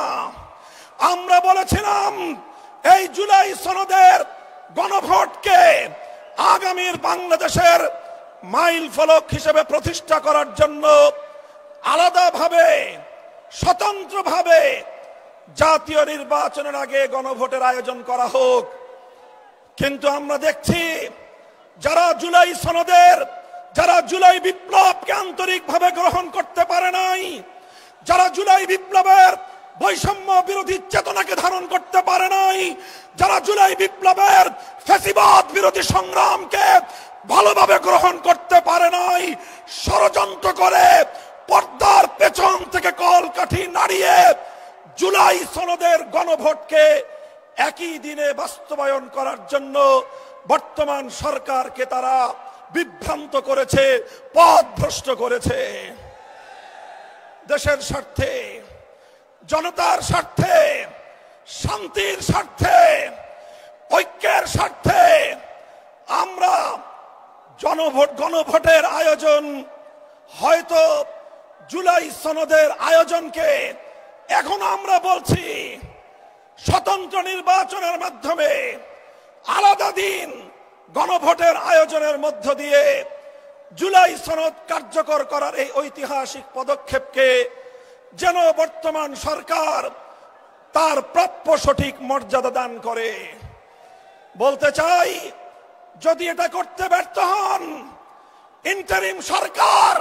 আমরা বলেছিলাম এই জুলাই সনদের গণভোটকে আগামীর বাংলাদেশের মাইল ফলক হিসেবে প্রতিষ্ঠা করার জন্য আলাদাভাবে, স্বতন্ত্রভাবে জাতীয় নির্বাচনের আগে গণভোটের আয়োজন করা হোক। কিন্তু আমরা দেখছি যারা জুলাই সনদের, যারা জুলাই বিপ্লবকে আন্তরিকভাবে গ্রহণ করতে পারে নাই, যারা জুলাই বিপ্লবের বৈষম্য বিরোধী চেতনাকে ধারণ করতে পারে নাই, যারা জুলাই বিপ্লবের ফ্যাসিবাদ বিরোধী সংগ্রামকে ভালোভাবে গ্রহণ করতে পারে নাই, ষড়যন্ত্র করে পর্দার পেছন থেকে কলকাঠি নাড়িয়ে জুলাই সনদের গণভোটকে একই দিনে বাস্তবায়ন করার জন্য বর্তমান সরকারকে তারা বিভ্রান্ত করেছে, পথভ্রষ্ট করেছে। দেশের স্বার্থে, জনতার স্বার্থে, শান্তির স্বার্থে, ঐক্যের স্বার্থে আমরা গণভোটের আয়োজন, হয়তো জুলাই সনদের আয়োজনকে এখন আমরা বলছি স্বতন্ত্র নির্বাচনের মাধ্যমে আলাদা দিন গণভোটের আয়োজনের মধ্য দিয়ে জুলাই সনদ কার্যকর করার এই ঐতিহাসিক পদক্ষেপকে যেন বর্তমান সরকার তার প্রাপ্য সঠিক মর্যাদা দান করে। বলতে চাই, যদি এটা করতে ব্যর্থ হন, ইন্টারিম সরকার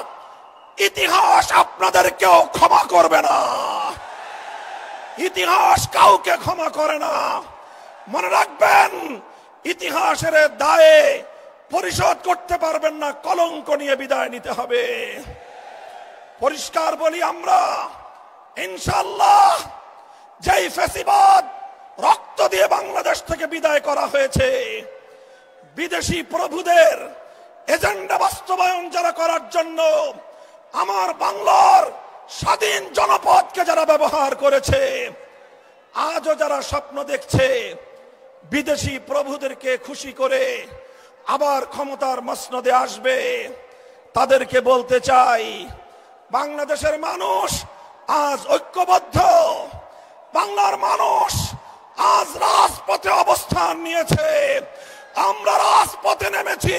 ইতিহাস আপনাদেরকেও ক্ষমা করবে না। ইতিহাস কাউকে ক্ষমা করে না। মনে রাখবেন, ইতিহাসের দায়ে পরিশোধ করতে পারবেন না, কলঙ্ক নিয়ে বিদায় নিতে হবে। পরিষ্কার বলি, আমরা ইনশাআল্লাহ যেই ফ্যাসিবাদ রক্ত দিয়ে বাংলাদেশ থেকে বিদায় করা হয়েছে, বিদেশি প্রভুদের এজেন্ডা বাস্তবায়ন যারা করার জন্য আমার বাংলার স্বাধীন জনপদকে যারা ব্যবহার করেছে, আজও যারা স্বপ্ন দেখছে বিদেশি প্রভুদেরকে খুশি করে আবার ক্ষমতার মসনদে আসবে, তাদেরকে বলতে চাই, বাংলাদেশের মানুষ আজ ঐক্যবদ্ধ। বাংলার মানুষ আজ রাজপথে অবস্থান নিয়েছে। আমরা রাজপথে নেমেছি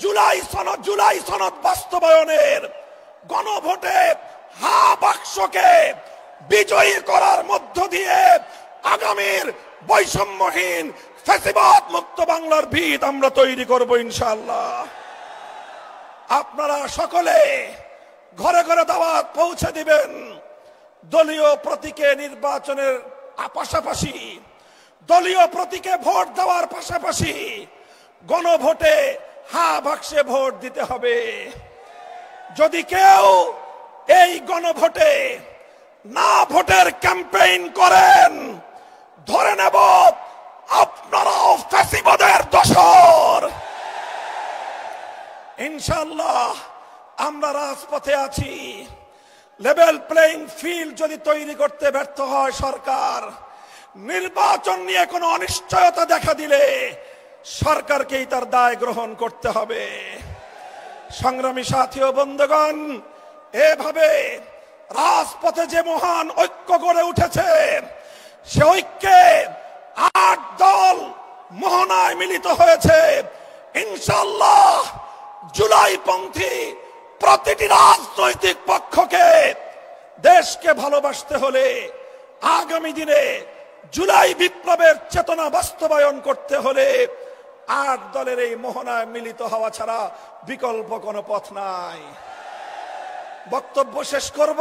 জুলাই সনদ বাস্তবায়নের গণভোটে হা বাক্সকে বিজয়ী করার মধ্য দিয়ে আগামীর বৈষম্যহীন ফ্যাসিবাদ মুক্ত বাংলার ভিত আমরা তৈরি করব ইনশাআল্লাহ। আপনারা সকলে ঘরে ঘরে দাওয়াত পৌঁছে দিবেন। দলীয় প্রতীকে নির্বাচনের পাশাপাশি, দলীয় প্রতীকে ভোট দেওয়ার পাশাপাশি গণভোটে হা বাক্সে ভোট দিতে হবে। যদি কেউ এই গণভোটে না ভোটের ক্যাম্পেইন করেন, ধরে নেব আপনারাও ফ্যাসিবাদের দোসর। ইনশাআল্লাহ আমরা রাজপথে আছি। লেভেল প্লেইং ফিল্ড যদি তৈরি করতে ব্যর্থ হয় সরকার, নির্বাচন নিয়ে কোনো অনিশ্চয়তা দেখা দিলে সরকারকেই তার দায় গ্রহণ করতে হবে। সংগ্রামী সাথী ও বন্ধুগণ, এভাবে রাজপথে যে মহান ঐক্য গড়ে উঠেছে, সে ঐক্যে 8 দল মোহনায় মিলিত হয়েছে। ইনশাআল্লাহ জুলাইপন্থী প্রতিটি রাজনৈতিক পক্ষকে দেশকে ভালোবাসতে হলে, আগামী দিনে জুলাই বিপ্লবের চেতনা বাস্তবায়ন করতে হলে 8 দলের এই মোহনায় মিলিত হওয়া ছাড়া বিকল্প কোনো পথ নাই। বক্তব্য শেষ করব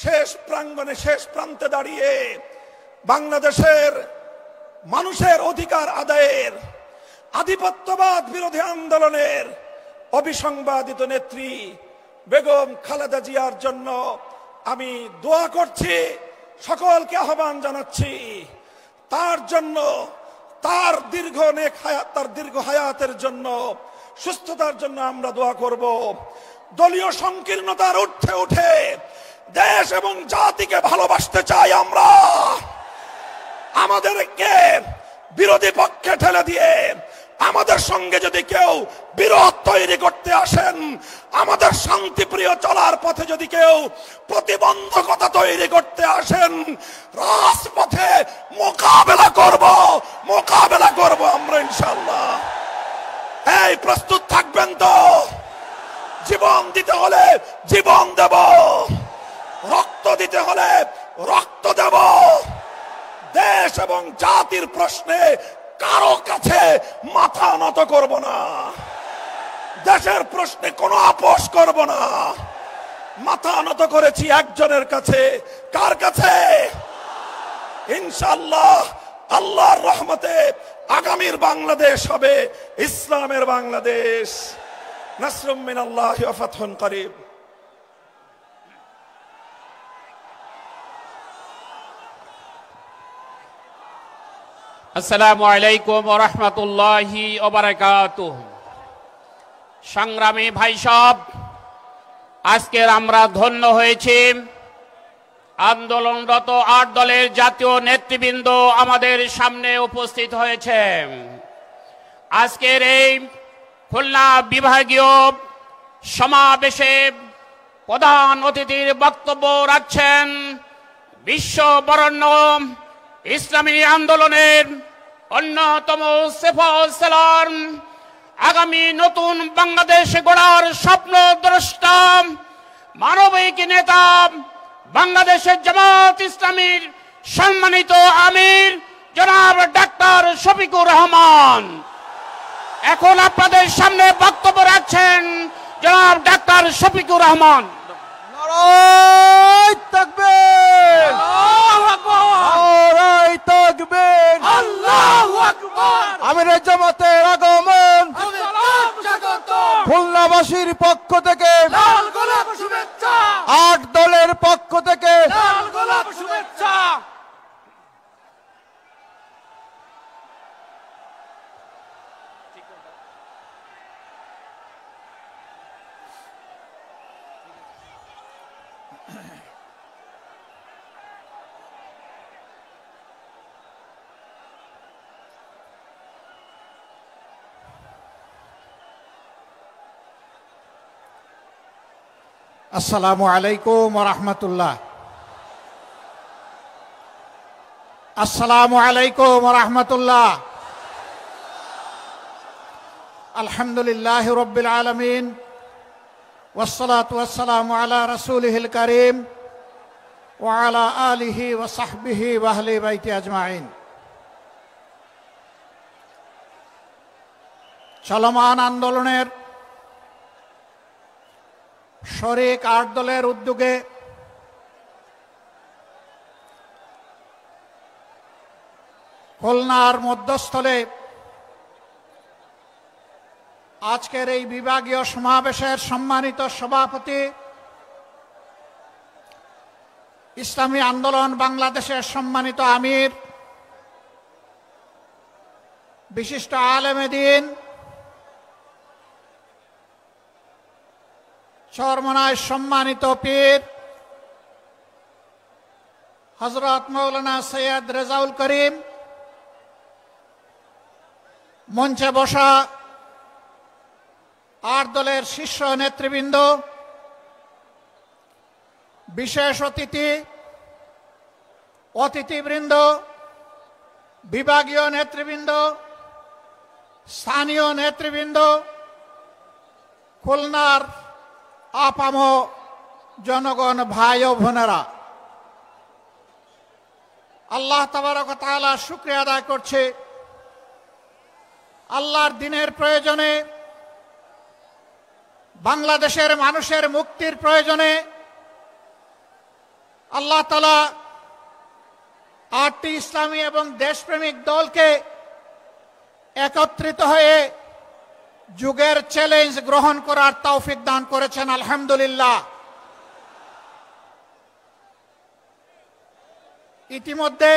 শেষ প্রাঙ্গণে, শেষ প্রান্তে দাঁড়িয়ে বাংলাদেশের মানুষের অধিকার আদায়ের, আধিপত্যবাদ বিরোধী আন্দোলনের অবিসংবাদিত নেত্রী বেগম খালেদা জিয়ার জন্য আমি দোয়া করছি, সকলকে আহ্বান জানাচ্ছি। তার জন্য, তার দীর্ঘ হায়াতের জন্য, সুস্থতার জন্য আমরা দোয়া করব। দলীয় সংকীর্ণতার ঊর্ধ্বে উঠে দেশ এবং জাতিকে ভালোবাসতে চাই আমরা। আমাদেরকে বিরোধী পক্ষে ঠেলে দিয়ে আমাদের সঙ্গে যদি কেউ বিরোধ তৈরি করতে আসেন, আমাদের শান্তিপ্রিয় চলার পথে যদি কেউ প্রতিবন্ধকতা তৈরি করতে আসেন, রাজপথে মোকাবেলা করব আমরা ইনশাআল্লাহ। এই প্রস্তুত থাকবেন তো? জীবন দিতে হলে জীবন দেব, রক্ত দিতে হলে রক্ত দেব। দেশ এবং জাতির প্রশ্নে কারো কাছে মাথা নত করব না। দেশের প্রশ্নে কোনো আপোষ করব না। মাথা নত করেছি একজনের কাছে। কার কাছে? ইনশাআল্লাহ আল্লাহর রহমতে আগামীর বাংলাদেশ হবে ইসলামের বাংলাদেশ। নাসরুম মিনাল্লাহি ওয়া ফাতহুন করিব। আসসালামু আলাইকুম ওয়া রাহমাতুল্লাহি ওয়া বারাকাতুহু। সংগ্রামী ভাই সব, আজকের আমরা ধন্য হয়েছি আন্দোলনরত 8 দলের জাতীয় নেতৃবৃন্দ আমাদের সামনে উপস্থিত হয়েছে। আজকের এই খুলনা বিভাগীয় সমাবেশে প্রধান অতিথির বক্তব্য রাখছেন বিশ্ববরেণ্য ইসলামী আন্দোলনের অন্যতম সেফাসালার, আগামী নতুন বাংলাদেশ গড়ার স্বপ্নদ্রষ্টা, মানবিক নেতা, বাংলাদেশের জামাত ইসলামীর সম্মানিত আমির জনাব ডাক্তার শফিকুর রহমান। এখন আপনাদের সামনে বক্তব্য রাখছেন জনাব ডাক্তার ডক্টর শফিকুর রহমান। নারায়ে তাকবীর, নারায়ে তাকবীর, আল্লাহু আকবার। আমিরে জামাতের আগমন, খুলনাবাসীর পক্ষ থেকে, লাল গোলাপ শুভেচ্ছা, 8 দলের পক্ষ থেকে লাল গোলাপ শুভেচ্ছা। আসসালামু আলাইকুম ওয়া রাহমাতুল্লাহ। আসসালামু আলাইকুম ওয়া রাহমাতুল্লাহ। আলহামদুলিল্লাহি রাব্বিল আলামিন ওয়াসসালাতু ওয়াসসালামু আলা রাসূলিহিল কারীম ওয়া আলা আলিহি ওয়া সাহবিহি ওয়া আহলি বাইতি আজমাইন। চলমান আন্দোলনের শরিক 8 দলের উদ্যোগে খুলনার মধ্যস্থলে আজকের এই বিভাগীয় সমাবেশের সম্মানিত সভাপতি, ইসলামী আন্দোলন বাংলাদেশের সম্মানিত আমির, বিশিষ্ট আলেমে দ্বীন, চরমনায় সম্মানিত পীর হযরত মাওলানা সৈয়দ রেজাউল করিম, মঞ্চে বসা 8 দলের শীর্ষ নেতৃবৃন্দ, বিশেষ অতিথিবৃন্দ, বিভাগীয় নেতৃবৃন্দ, স্থানীয় নেতৃবৃন্দ, খুলনার আপাম জনগণ, ভাই ও বোনেরা, আল্লাহ তাবারক ওয়া তাআলা শুকরিয়া আদায় করছে। আল্লাহর দ্বীনের প্রয়োজনে, বাংলাদেশের মানুষের মুক্তির প্রয়োজনে আল্লাহ তাআলা 8টি ইসলামী এবং দেশপ্রেমিক দলকে একত্রিত হয়ে যুগের চ্যালেঞ্জ গ্রহণ করার তৌফিক দান করেছেন, আলহামদুলিল্লাহ। ইতিমধ্যে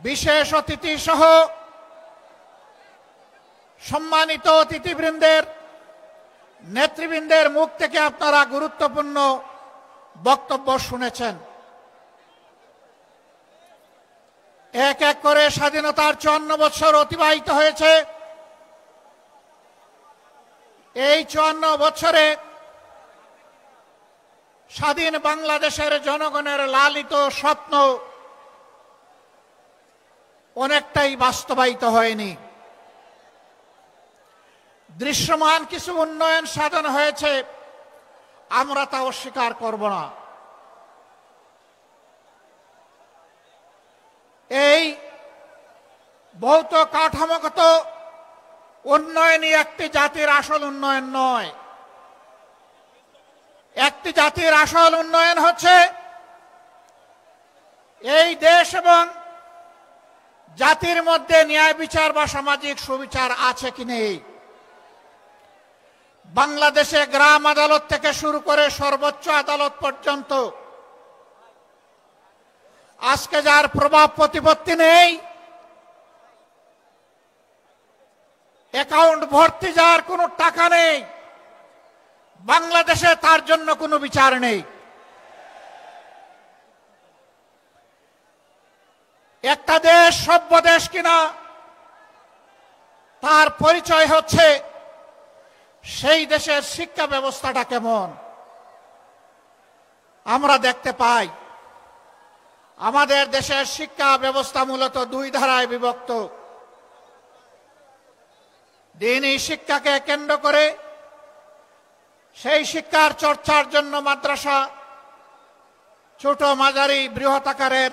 বিশেষ অতিথি সহ সম্মানিত অতিথিবৃন্দের, নেতৃবৃন্দের মুখ থেকে আপনারা গুরুত্বপূর্ণ বক্তব্য শুনেছেন। এক এক করে স্বাধীনতার 54 বছর অতিবাহিত হয়েছে। এই 54 বছরে স্বাধীন বাংলাদেশের জনগণের লালিত স্বপ্ন অনেকটাই বাস্তবায়িত হয়নি। দৃশ্যমান কিছু উন্নয়ন সাধন হয়েছে, আমরা তা অস্বীকার করব না। এই ভৌত কাঠামোগত উন্নয়নই একটি জাতির আসল উন্নয়ন নয়। একটি জাতির আসল উন্নয়ন হচ্ছে এই দেশ এবং জাতির মধ্যে ন্যায় বিচার বা সামাজিক সুবিচার আছে কি নেই। বাংলাদেশে গ্রাম আদালত থেকে শুরু করে সর্বোচ্চ আদালত পর্যন্ত আজকে যার প্রভাব প্রতিপত্তি নেই, অ্যাকাউন্ট ভর্তি যার কোনো টাকা নেই, বাংলাদেশে তার জন্য কোনো বিচার নেই। একটা দেশ সভ্য দেশ কিনা তার পরিচয় হচ্ছে সেই দেশের শিক্ষা ব্যবস্থাটা কেমন। আমরা দেখতে পাই আমাদের দেশের শিক্ষা ব্যবস্থা মূলত 2 ধারায় বিভক্ত। দ্বীনি শিক্ষাকে কেন্দ্র করে সেই শিক্ষার চর্চার জন্য মাদ্রাসা, ছোট মাঝারি বৃহৎ আকারের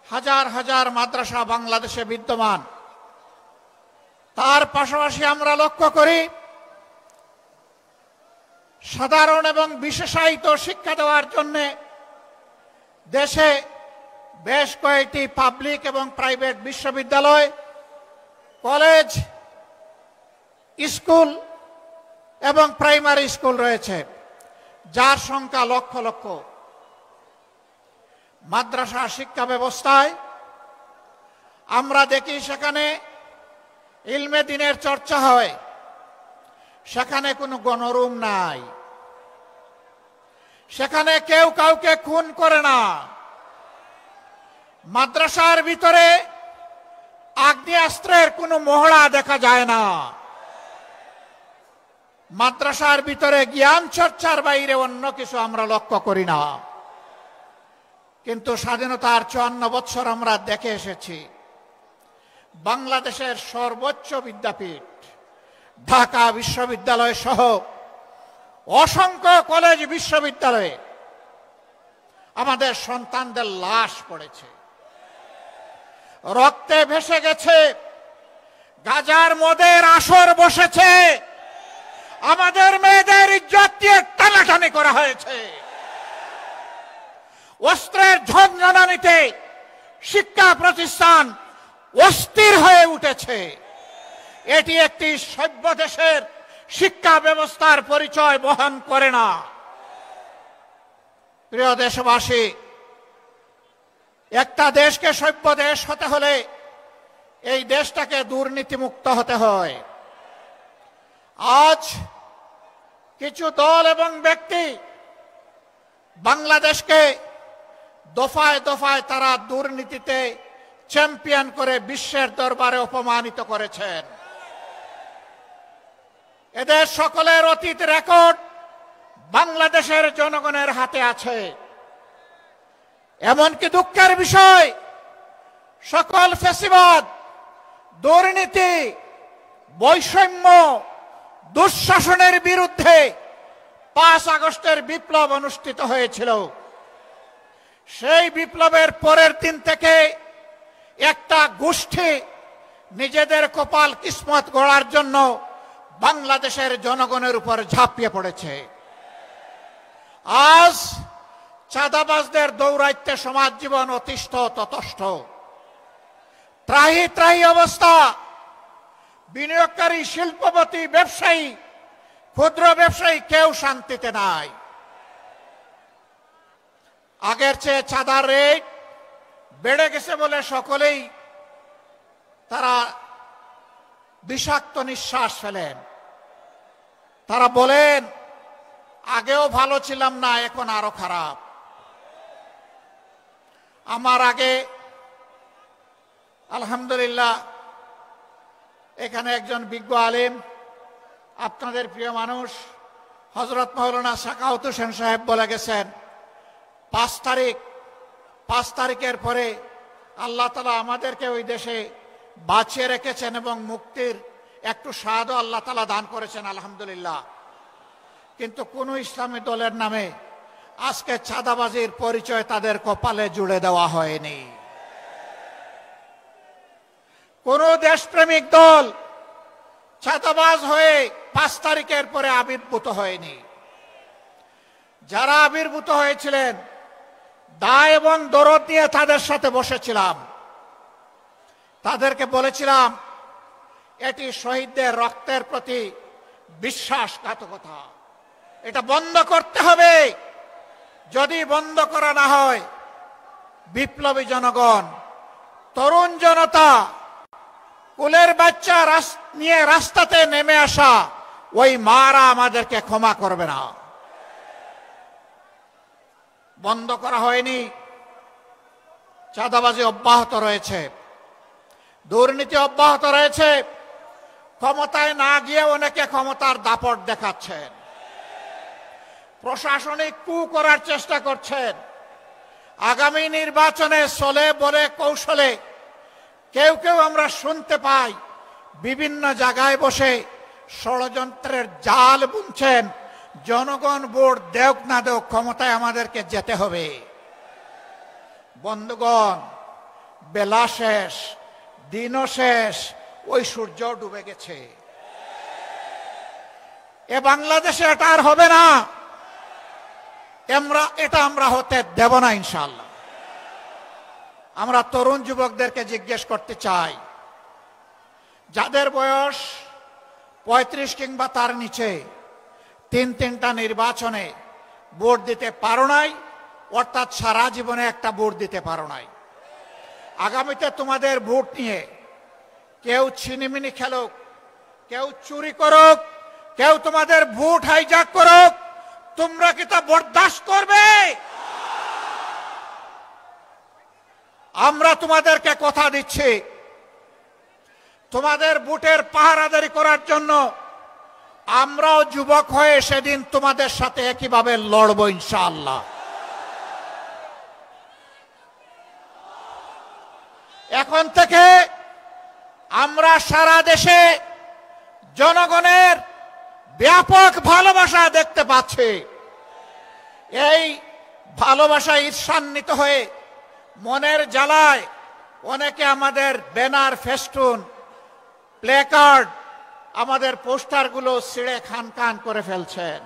হাজার হাজার মাদ্রাসা বাংলাদেশে বিদ্যমান। তার পাশাপাশি আমরা লক্ষ্য করি সাধারণ এবং বিশেষায়িত শিক্ষা দেওয়ার জন্য দেশে বেশ কয়েকটি পাবলিক এবং প্রাইভেট বিশ্ববিদ্যালয়, কলেজ, স্কুল এবং প্রাইমারি স্কুল রয়েছে, যার সংখ্যা লক্ষ লক্ষ। মাদ্রাসা শিক্ষা ব্যবস্থায় আমরা দেখি সেখানে ইলমে দ্বীনের চর্চা হয়, সেখানে কোনো গণরুম নাই, সেখানে কেউ কাউকে খুন করে না, মাদ্রাসার ভিতরে আগ্নেয়াস্ত্রের কোনো মহড়া দেখা যায় না, মাদ্রাসার ভিতরে জ্ঞান চর্চার বাইরে অন্য কিছু আমরা লক্ষ্য করি না। কিন্তু স্বাধীনতার 54 বছর আমরা দেখে এসেছি বাংলাদেশের সর্বোচ্চ বিদ্যাপীঠ ঢাকা বিশ্ববিদ্যালয় সহ অসংখ্য কলেজ বিশ্ববিদ্যালয়ে আমাদের সন্তানদের লাশ পড়েছে, রক্তে ভেসে গেছে, গাজার মদের আসর বসেছে, আমাদের মেয়েদের ইজ্জত দিয়ে টানাটানি করা হয়েছে, অস্ত্রের ঝঞ্ঝনানিতে শিক্ষা প্রতিষ্ঠান অস্থির হয়ে উঠেছে। এটি একটি সভ্য দেশের শিক্ষা ব্যবস্থার পরিচয় বহন করে না। প্রিয় দেশবাসী, একটা দেশকে সভ্য দেশ হতে হলে এই দেশটাকে দুর্নীতিমুক্ত হতে হয়। আজ কিছু দল এবং ব্যক্তি বাংলাদেশকে দফায় দফায় তারা দুর্নীতিতে চ্যাম্পিয়ন করে বিশ্বের দরবারে অপমানিত করেছেন। এদের সকলের অতীত রেকর্ড বাংলাদেশের জনগণের হাতে আছে। এমনকি দুঃখের বিষয়, সকল ফ্যাসিবাদ, দুর্নীতি, বৈষম্য, দুঃশাসনের বিরুদ্ধে 5 আগস্টের বিপ্লব অনুষ্ঠিত হয়েছিল। সেই বিপ্লবের পরের দিন থেকে একটা গোষ্ঠী নিজেদের কপাল কিসমত গড়ার জন্য বাংলাদেশের জনগণের উপর ঝাঁপিয়ে পড়েছে। আজ চাঁদাবাজদের দৌরাত্ম্যে সমাজ জীবন অতিষ্ঠ ততষ্ঠ, ত্রাহি ত্রাহি অবস্থা। বিনিয়োগকারী, শিল্পপতি, ব্যবসায়ী, ক্ষুদ্র ব্যবসায়ী কেউ শান্তিতে নাই। আগের চেয়ে চাঁদার রেট বেড়ে গেছে বলে সকলেই তারা বিষাক্ত নিঃশ্বাস ফেলেন। তারা বলেন, আগেও ভালো ছিলাম না, এখন আরো খারাপ। আমার আগে আলহামদুলিল্লাহ এখানে একজন বিজ্ঞ আলেম, আপনাদের প্রিয় মানুষ হযরত মাওলানা সাখাওয়াত হোসেন সাহেব বলে গেছেন, 5 তারিখের পরে আল্লাহ তাআলা আমাদেরকে ওই দেশে বাঁচিয়ে রেখেছেন এবং মুক্তির একটু স্বাদও আল্লাহ তাআলা দান করেছেন, আলহামদুলিল্লাহ। কিন্তু কোন ইসলামী দলের নামে আজকে চাঁদাবাজির পরিচয় তাদের কপালে জুড়ে দেওয়া হয়নি। কোন দেশপ্রেমিক দল চাঁদাবাজ হয়ে 5 তারিখের পরে আবির্ভূত হয়নি। যারা আবির্ভূত হয়েছিলেন, দায় এবং দরদ নিয়ে তাদের সাথে বসেছিলাম, তাদেরকে বলেছিলাম এটি শহীদদের রক্তের প্রতি বিশ্বাসঘাতকতা, এটা বন্ধ করতে হবে। যদি বন্ধ করা না হয়, বিপ্লবী জনগণ, তরুণ জনতা, কুলের বাচ্চা নিয়ে রাস্তাতে নেমে আসা ওই মারা আমাদেরকে ক্ষমা করবে না। বন্ধ করা হয়নি, চাঁদাবাজি অব্যাহত রয়েছে, দুর্নীতি অব্যাহত রয়েছে। ক্ষমতায় না গিয়ে অনেকে ক্ষমতার দাপট দেখাচ্ছেন, প্রশাসনিক কু করার চেষ্টা করছেন। আগামী নির্বাচনে চলে বলে কৌশলে কেউ কেউ আমরা শুনতে পাই বিভিন্ন জায়গায় বসে ষড়যন্ত্রের জাল বুনছেন। জনগণ ভোট দেওক না দেওক, ক্ষমতায় আমাদেরকে যেতে হবে। বন্ধুগণ, বেলা শেষ, দিনও শেষ, ওই সূর্য ডুবে গেছে। এ বাংলাদেশে এটা আর হবে না, এটা আমরা হতে দেব না ইনশাআল্লাহ। আমরা তরুণ যুবকদেরকে জিজ্ঞেস করতে চাই, যাদের বয়স 35 কিংবা তার নিচে, তিনটা নির্বাচনে ভোট দিতে পারো নাই, অর্থাৎ সারা জীবনে একটা ভোট দিতে পারো নাই। আগামীতে তোমাদের ভোট নিয়ে কেউ ছিনিমিনি খেলুক, কেউ চুরি করুক, কেউ তোমাদের ভোট হাইজ্যাক করুক, তোমরা কি তা বরদাস্ত করবে? আমরা তোমাদেরকে কথা দিচ্ছি, তোমাদের ভোটের পাহারাদারি করার জন্য আমরাও যুবক হয়ে সেদিন তোমাদের সাথে একইভাবে লড়বো ইনশাআল্লাহ। এখন থেকে আমরা সারা দেশে জনগণের ব্যাপক ভালোবাসা দেখতে পাচ্ছি। এই ভালোবাসায় ঈর্ষান্বিত হয়ে মনের জ্বালায় অনেকে আমাদের ব্যানার, ফেস্টুন, প্লেকার্ড, আমাদের পোস্টারগুলো ছিঁড়ে খান খান করে ফেলছেন।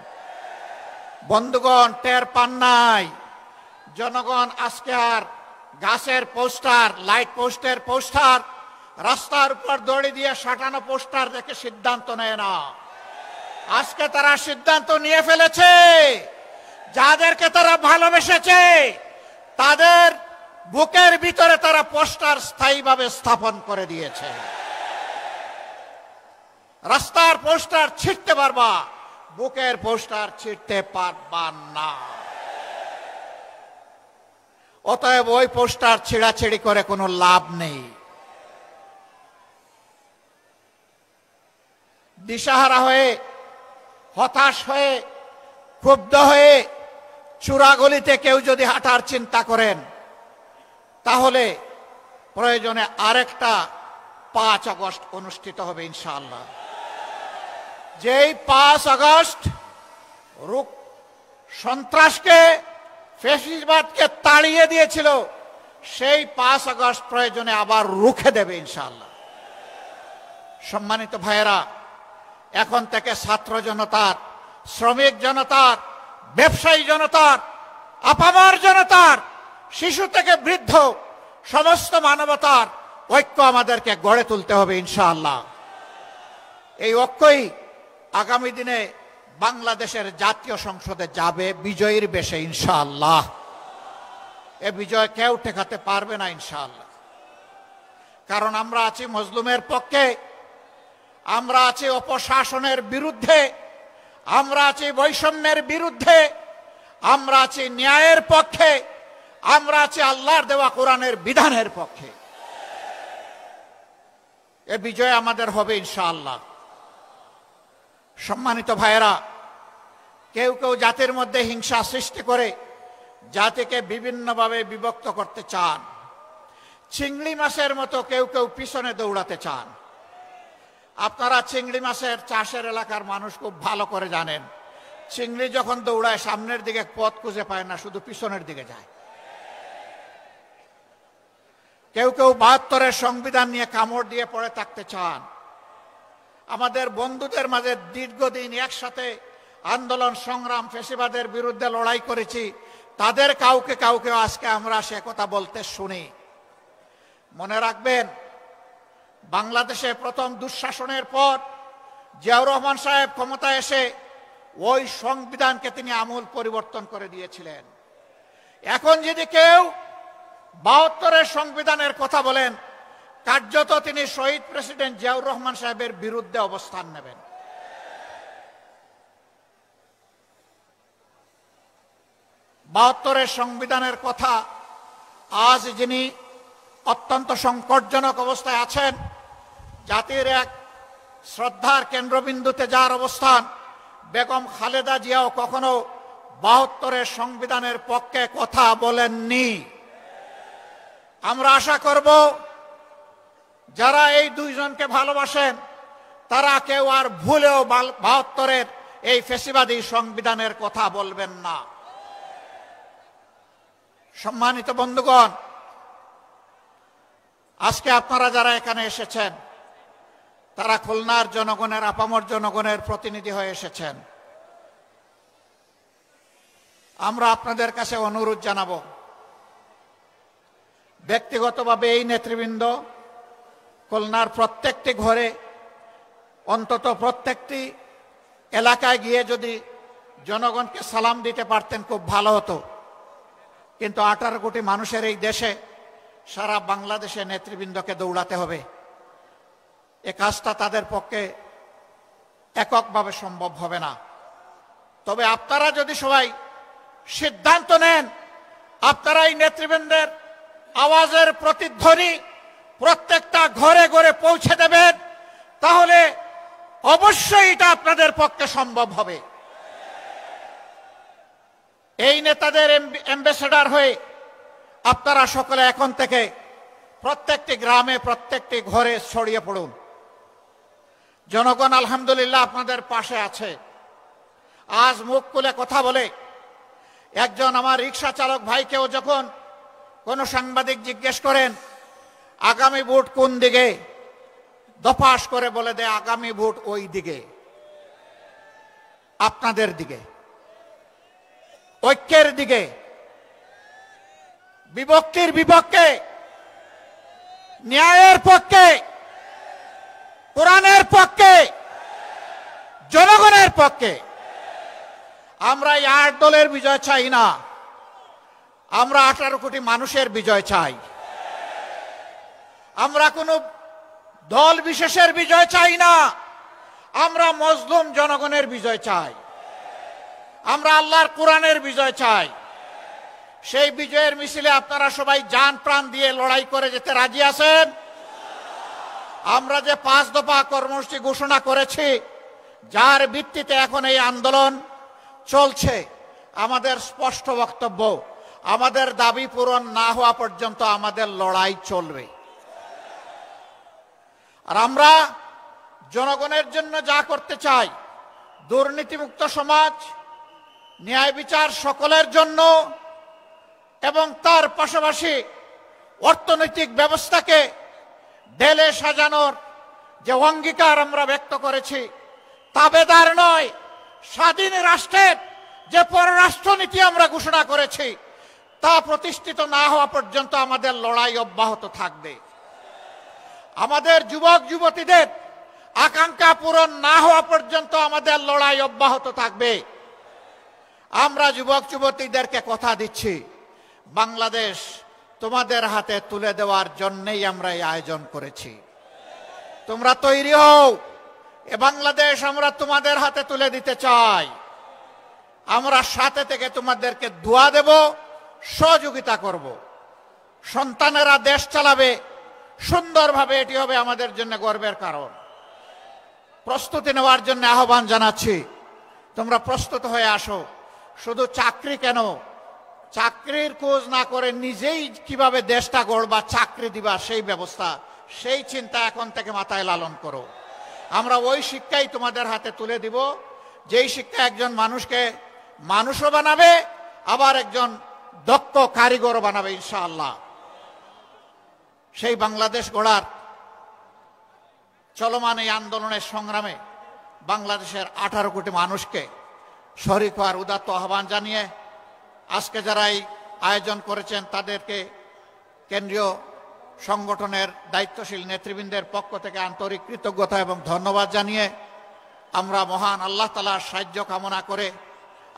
বন্ধুগণ, টের পান নাই জনগণ আজকে আর গাছের পোস্টার, লাইট পোস্টের পোস্টার, রাস্তার উপর দড়ি দিয়ে সাঁটানো পোস্টার দেখে সিদ্ধান্ত নেয় না। আজকে তারা সিদ্ধান্ত নিয়ে ফেলেছে, যাদেরকে তারা ভালোবেসেছে তাদের বুকের ভিতরে তারা পোস্টার স্থায়ীভাবে স্থাপন করে দিয়েছে। রাস্তার পোস্টার ছিঁড়তে পারবা, বুকের পোস্টার ছিঁড়তে পারবা না। অতএব ওই পোস্টার ছিঁড়াছিঁড়ি করে কোনো লাভ নেই। দিশাহারা হয়ে, হতাশ হয়ে, ক্ষুব্ধ হয়ে চূড়াগলিতে কেউ যদি হাঁটার চিন্তা করেন, তাহলে প্রয়োজনে আরেকটা 5 আগস্ট অনুষ্ঠিত হবে ইনশাআল্লাহ। যেই 5 আগস্ট সন্ত্রাসকে, ফ্যাসিবাদকে তাড়িয়ে দিয়েছিল, সেই 5 আগস্ট প্রয়োজনে আবার রুখে দেবে ইনশাআল্লাহ। সম্মানিত ভাইয়েরা, এখন থেকে ছাত্র জনতার, শ্রমিক জনতার, ব্যবসায়ী জনতার, আপামর জনতার, শিশু থেকে বৃদ্ধ সমস্ত মানবতার ঐক্য আমাদেরকে গড়ে তুলতে হবে ইনশাআল্লাহ। এই ঐক্যই আগামী দিনে বাংলাদেশের জাতীয় সংসদে যাবে বিজয়ীর বেশে ইনশাআল্লাহ। এ বিজয় কেউ ঠেকাতে পারবে না ইনশাআল্লাহ। কারণ আমরা আছি মজলুমের পক্ষে, আমরা আছি অপশাসনের বিরুদ্ধে, আমরা আছি বৈষম্যের বিরুদ্ধে, আমরা আছি ন্যায়ের পক্ষে, আমরা আছি আল্লাহর দেওয়া কোরআনের বিধানের পক্ষে। এ বিজয় আমাদের হবে ইনশাআল্লাহ। সম্মানিত ভাইয়েরা, কেউ কেউ জাতির মধ্যে হিংসা সৃষ্টি করে জাতিকে বিভিন্নভাবে বিভক্ত করতে চান। চিংড়ি মাছের মতো কেউ কেউ পিছনে দৌড়াতে চান। আপনারা চিংড়ি মাছের চাষের এলাকার মানুষ খুব ভালো করে জানেন, চিংড়ি যখন দৌড়ায় সামনের দিকে পথ খুঁজে পায় না, শুধু পিছনের দিকে যায়। কেউ কেউ ৭২-এর সংবিধান নিয়ে কামড় দিয়ে পড়ে থাকতে চান। আমাদের বন্ধুদের মাঝে দীর্ঘদিন একসাথে আন্দোলন সংগ্রাম, ফ্যাসিবাদের বিরুদ্ধে লড়াই করেছি, তাদের কাউকে কাউকে আজকে আমরা সে কথা বলতে শুনি। মনে রাখবেন, বাংলাদেশে প্রথম দুঃশাসনের পর জিয়াউর রহমান সাহেব ক্ষমতায় এসে ওই সংবিধানকে তিনি আমূল পরিবর্তন করে দিয়েছিলেন। এখন যদি কেউ ৭২-এর সংবিধানের কথা বলেন, কার্যত তিনি শহীদ প্রেসিডেন্ট জিয়াউর রহমান সাহেবের বিরুদ্ধে অবস্থান নেবেন। ৭২-এর সংবিধানের কথা আজ যিনি অত্যন্ত সংকটজনক অবস্থায় আছেন, জাতির এক শ্রদ্ধার কেন্দ্রবিন্দুতে যার অবস্থান, বেগম খালেদা জিয়াও কখনো ৭২-এর সংবিধানের পক্ষে কথা বলেননি। আমরা আশা করব যারা এই দুইজনকে ভালোবাসেন তারা কেউ আর ভুলেও ৭২-এর এই ফ্যাসিবাদী সংবিধানের কথা বলবেন না। সম্মানিত বন্ধুগণ, আজকে আপনারা যারা এখানে এসেছেন, তারা খুলনার জনগণের, আপামর জনগণের প্রতিনিধি হয়ে এসেছেন। আমরা আপনাদের কাছে অনুরোধ জানাবো, ব্যক্তিগতভাবে এই নেতৃবৃন্দ খুলনার প্রত্যেকটি ঘরে, অন্তত প্রত্যেকটি এলাকায় গিয়ে যদি জনগণকে সালাম দিতে পারতেন খুব ভালো হতো। কিন্তু 18 কোটি মানুষের এই দেশে সারা বাংলাদেশে নেতৃবৃন্দকে দৌড়াতে হবে। এ কাজটা তাদের পক্ষে এককভাবে সম্ভব হবে না। তবে আপনারা যদি সবাই সিদ্ধান্ত নেন, আপনারা এই নেতৃবৃন্দের আওয়াজের প্রতিধ্বনি প্রত্যেকটা ঘরে ঘরে পৌঁছে দেবেন, তাহলে অবশ্যই এটা আপনাদের পক্ষে সম্ভব হবে। এই নেতাদের অ্যাম্বাসেডর হয়ে আপনারা সকলে এখন থেকে প্রত্যেকটি গ্রামে, প্রত্যেকটি ঘরে ছড়িয়ে পড়ুন। জনগণ আলহামদুলিল্লাহ আপনাদের পাশে আছে। আজ মুখ খুলে কথা বলে একজন আমার রিক্সা চালক ভাইকেও যখন কোনো সাংবাদিক জিজ্ঞেস করেন আগামী ভোট কোন দিকে, দফাস করে বলে দেয় আগামী ভোট ওই দিকে, আপনাদের দিকে, ঐক্যের দিকে, বিভক্তির বিপক্ষে, ন্যায়ের পক্ষে, কোরআনের পক্ষে, জনগণের পক্ষে। আমরা এই 8 দলের বিজয় চাই না, আমরা 18 কোটি মানুষের বিজয় চাই। আমরা কোনো দল বিশেষের বিজয় চাই না, আমরা মজলুম জনগণের বিজয় চাই। আমরা আল্লাহর কোরআনের বিজয় চাই। সেই বিজয়ের মিছিলে আপনারা সবাই জান প্রাণ দিয়ে লড়াই করে যেতে রাজি আছেন? আমরা যে 5 দফা কর্মসূচি ঘোষণা করেছি, যার ভিত্তিতে এখন এই আন্দোলন চলছে, আমাদের স্পষ্ট বক্তব্য, আমাদের দাবি পূরণ না হওয়া পর্যন্ত আমাদের লড়াই চলবে। আর আমরা জনগণের জন্য যা করতে চাই, দুর্নীতিমুক্ত সমাজ, ন্যায় বিচার সকলের জন্য, এবং তার পাশাপাশি অর্থনৈতিক ব্যবস্থাকে ঢেলে সাজানোর যে অঙ্গীকার আমরা ব্যক্ত করেছি, তাবেদার নয়, স্বাধীন রাষ্ট্রের যে পররাষ্ট্রনীতি আমরা ঘোষণা করেছি, তা প্রতিষ্ঠিত না হওয়া পর্যন্ত আমাদের লড়াই অব্যাহত থাকবে। আমাদের যুবক যুবতীদের আকাঙ্ক্ষা পূরণ না হওয়া পর্যন্ত আমাদের লড়াই অব্যাহত থাকবে। আমরা যুবক যুবতীদেরকে কথা দিচ্ছি, বাংলাদেশ তোমাদের হাতে তুলে দেওয়ার জন্যই আমরা এই আয়োজন করেছি। তোমরা তৈরি হও, এ বাংলাদেশ আমরা তোমাদের হাতে তুলে দিতে চাই। আমরা সাথে থেকে তোমাদেরকে দোয়া দেব, সহযোগিতা করব। সন্তানেরা দেশ চালাবে সুন্দরভাবে, এটি হবে আমাদের জন্য গর্বের কারণ। প্রস্তুতি নেওয়ার জন্য আহ্বান জানাচ্ছি, তোমরা প্রস্তুত হয়ে আসো। শুধু চাকরি কেন, চাকরির খোঁজ না করে নিজেই কিভাবে দেশটা গড়বা, চাকরি দিবা, সেই ব্যবস্থা, সেই চিন্তা এখন থেকে মাথায় লালন করো। আমরা ওই শিক্ষাই তোমাদের হাতে তুলে দিব, যেই শিক্ষা একজন মানুষকে মানুষও বানাবে, আবার একজন দক্ষ কারিগরও বানাবে ইনশাআল্লাহ। সেই বাংলাদেশ গড়ার চলমান এই আন্দোলনের সংগ্রামে বাংলাদেশের 18 কোটি মানুষকে শরীক হওয়ার উদাত্ত আহ্বান জানিয়ে আজকে যারা এই আয়োজন করেছেন তাদেরকে কেন্দ্রীয় সংগঠনের দায়িত্বশীল নেতৃবৃন্দের পক্ষ থেকে আন্তরিক কৃতজ্ঞতা এবং ধন্যবাদ জানিয়ে আমরা মহান আল্লাহ তাআলার সাহায্য কামনা করে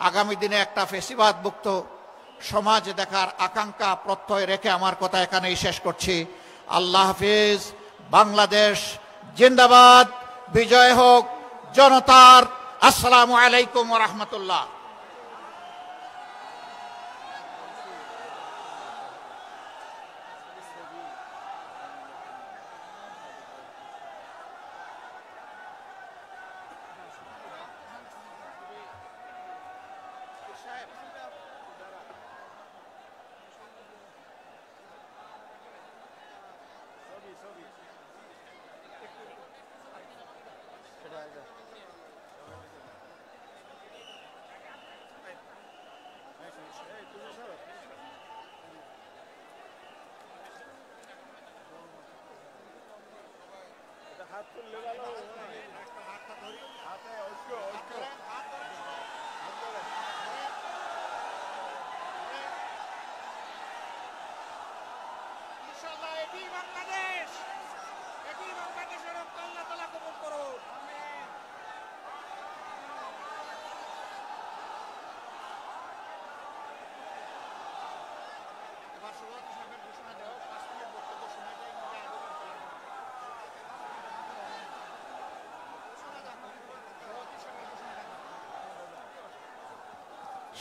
আগামী দিনে একটা ফেসিবাদ মুক্ত সমাজ দেখার আকাঙ্ক্ষা প্রত্যয় রেখে আমার কথা এখানেই শেষ করছি। আল্লাহ হাফিজ। বাংলাদেশ জিন্দাবাদ। বিজয় হোক জনতার। আসসালামু আলাইকুম ওয়া রাহমাতুল্লাহ।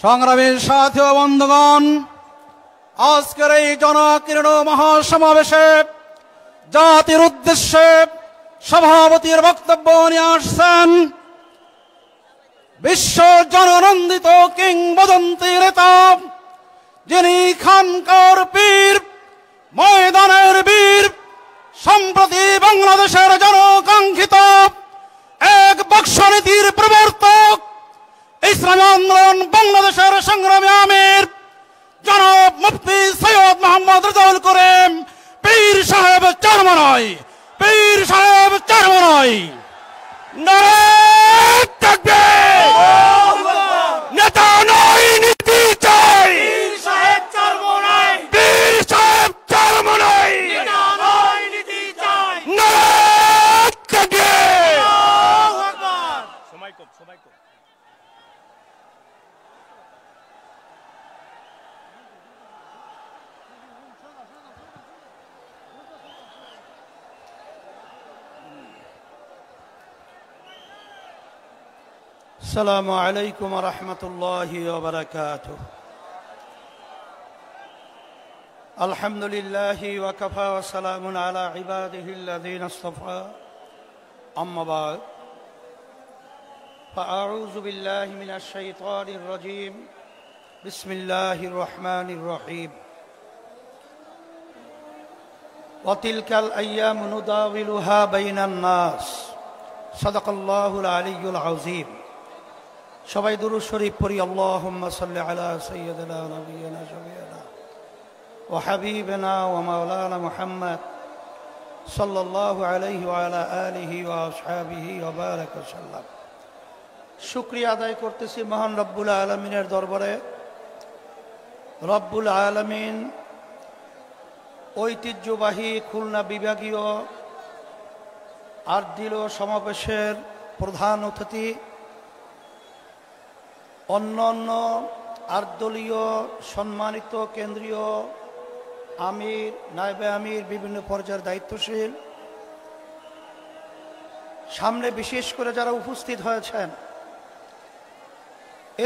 সংগ্রামী সাথী ও বন্ধুগণ, আজকের এই জনকীর্ণ মহাসমাবেশে জাতির উদ্দেশ্যে সভাপতির বক্তব্য নিয়ে আসছেন বিশ্ব জননন্দিত কিংবদন্তি নেতা, যিনি খানকার পীর, ময়দানের বীর, সম্প্রতি বাংলাদেশের জনকাঙ্ক্ষিত এক বক্সনীতির প্রবর্তক, ইসলামী আন্দোলন বাংলাদেশের সংগ্রামী আমির জনাব মুফতি সৈয়দ মোহাম্মদ রেজাউল করিম পীর সাহেব চরমনাই, পীর সাহেব চরমনাই। নারে তাকবীর! নেতা নয়, নীতি চাই। পীর সাহেব চরমনাই, পীর সাহেব চরমনাই। নেতা নয়, নীতি চাই। নারে তাকবীর! আল্লাহু আকবার। সময় কম। السلام عليكم ورحمة الله وبركاته. الحمد لله وكفى وسلام على عباده الذين اصطفى. أما بعد فأعوذ بالله من الشيطان الرجيم. بسم الله الرحمن الرحيم. وتلك الأيام نداولها بين الناس. صدق الله العلي العظيم. সবাই দুরূদ শরীফ পড়ি। আল্লাহুম্মা সাল্লি আলা সাইয়্যিদিনা ওয়া নাবিয়িনা শাফিঈনা ওয়া হাবিবিনা ওয়া মাওলানা মুহাম্মদ সাল্লাল্লাহু আলাইহি ওয়া আলা আলিহি ওয়া আসহাবিহি ওয়া বারাকা সাল্লাম। শুকরিয়া আদায় করতেছি মহান রব্বুল আলামিনের দরবারে। রব্বুল আলামিন ঐতিহ্যবাহী খুলনা বিভাগীয় আরদিল সমাবেশের প্রধান অতিথি, অন্যান্য আটদলীয় সম্মানিত কেন্দ্রীয় আমির, নায়েবে আমির, বিভিন্ন পর্যায়ের দায়িত্বশীল, সামনে বিশেষ করে যারা উপস্থিত হয়েছেন,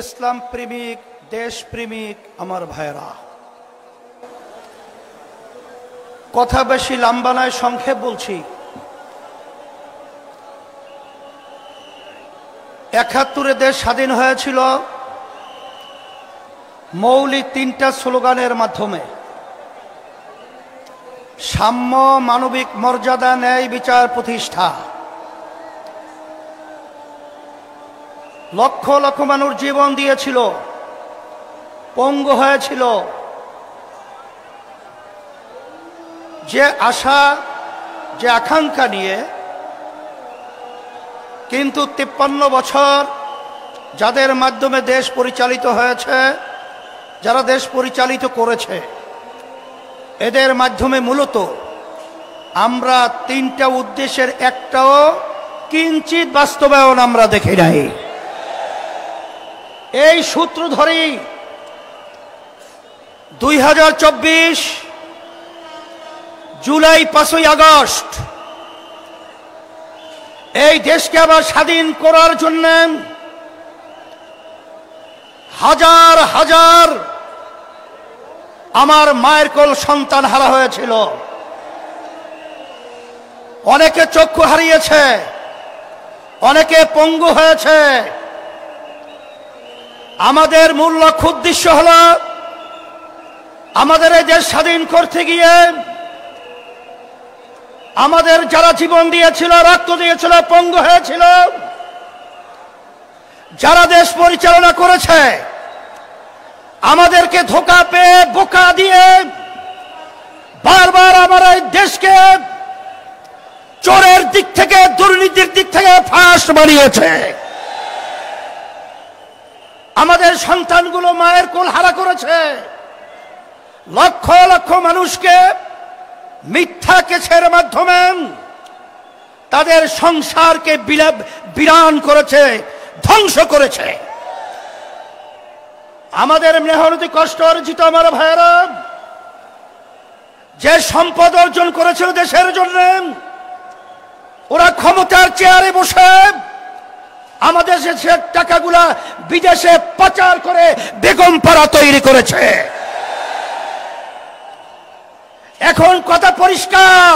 ইসলাম প্রেমিক, দেশ প্রেমিক আমার ভাইরা, কথা বেশি লম্বা নয়, সংক্ষেপ বলছি। ৭১ দেশ স্বাধীন হয়েছিল মৌলিক ৩টা স্লোগানের মাধ্যমে: সাম্য, মানবিক মর্যাদা, ন্যায় বিচার প্রতিষ্ঠা। লক্ষ লক্ষ মানুষ জীবন দিয়েছিল, পঙ্গু হয়েছিল। যে আশা, যে আকাঙ্ক্ষা নিয়ে, কিন্তু ৫৩ বছর যাদের মাধ্যমে দেশ পরিচালিত হয়েছে, যারা দেশ পরিচালিত করেছে, এদের মাধ্যমে মূলত আমরা ৩টা উদ্দেশ্যের একটাও কিঞ্চিত বাস্তবায়ন আমরা দেখি নাই। এই সূত্র ধরেই ২০২৪ জুলাই ৫ই আগস্ট এই দেশকে আবার স্বাধীন করার জন্য হাজার হাজার আমার মায়ের কোল সন্তান হারা হয়েছিল। অনেকে চক্ষু হারিয়েছে, অনেকে পঙ্গু হয়েছে। আমাদের মূল লক্ষ্য উদ্দেশ্য হল আমাদের এই দেশ স্বাধীন করতে গিয়ে আমাদের যারা জীবন দিয়েছিল, রক্ত দিয়েছিল, পঙ্গু হয়েছিল, যারা দেশ পরিচালনা করেছে, আমাদেরকে ধোঁকা পেয়ে, বোকা দিয়ে বারবার আমার এই দেশকে চোরের দিক থেকে, দুর্নীতির দিক থেকে ফাঁস বানিয়েছে। আমাদের সন্তানগুলো মায়ের কোল হারা করেছে। লক্ষ লক্ষ মানুষকে মিথ্যা কেসের মাধ্যমে তাদের সংসারকে বিরান করেছে, ধ্বংস করেছে। আমাদের মেহনতি কষ্ট অর্জিত আমার ভাইয়েরা যে সম্পদ অর্জন করেছিল দেশের জন্য, ওরা ক্ষমতার চেয়ারে বসে আমাদের দেশের টাকাগুলা বিদেশে পাচার করে বেগম পাড়া তৈরি করেছে। এখন কথা পরিষ্কার,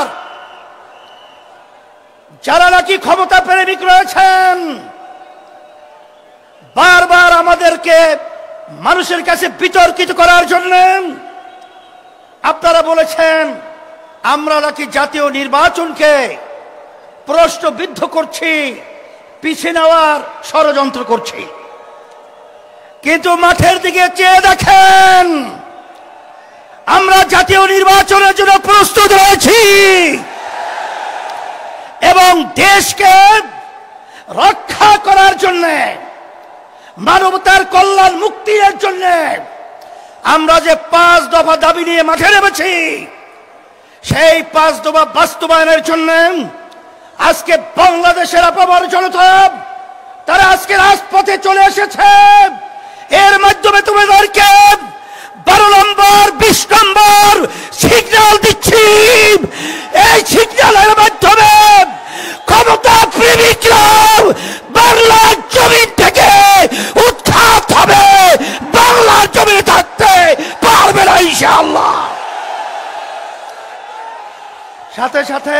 যারা নাকি ক্ষমতা প্রেমিক রয়েছেন, বারবার আমাদেরকে মানুষের কাছে বিতর্কিত করার জন্য আপনারা বলেছেন আমরা নাকি জাতীয় নির্বাচনকে প্রশ্নবিদ্ধ করছি, পিছিয়ে নেওয়ার ষড়যন্ত্র করছি। কিন্তু মাঠের দিকে চেয়ে দেখেন, আমরা জাতীয় নির্বাচনের জন্য প্রস্তুত রয়েছি এবং দেশকে রক্ষা করার জন্য, মানবতার কল্যাণ মুক্তির জন্য আমরা যে 5 দফা দাবি নিয়ে মাঠে নেমেছি, সেই 5 দফা বাস্তবায়নের জন্য আজকে বাংলাদেশের আপামর জনতা তারা আজকে রাজপথে চলে এসেছে। এর মাধ্যমে তোমাদেরকে 12 নম্বর 20 নম্বর সিগন্যাল দিচ্ছি। এই সিগন্যালের মাধ্যমে ক্ষমতা প্রেমিকরা বাংলার জমিন থেকে উৎখাত হবে, বাংলার জমিনে থাকতে পারবে না ইনশাআল্লাহ। সাথে সাথে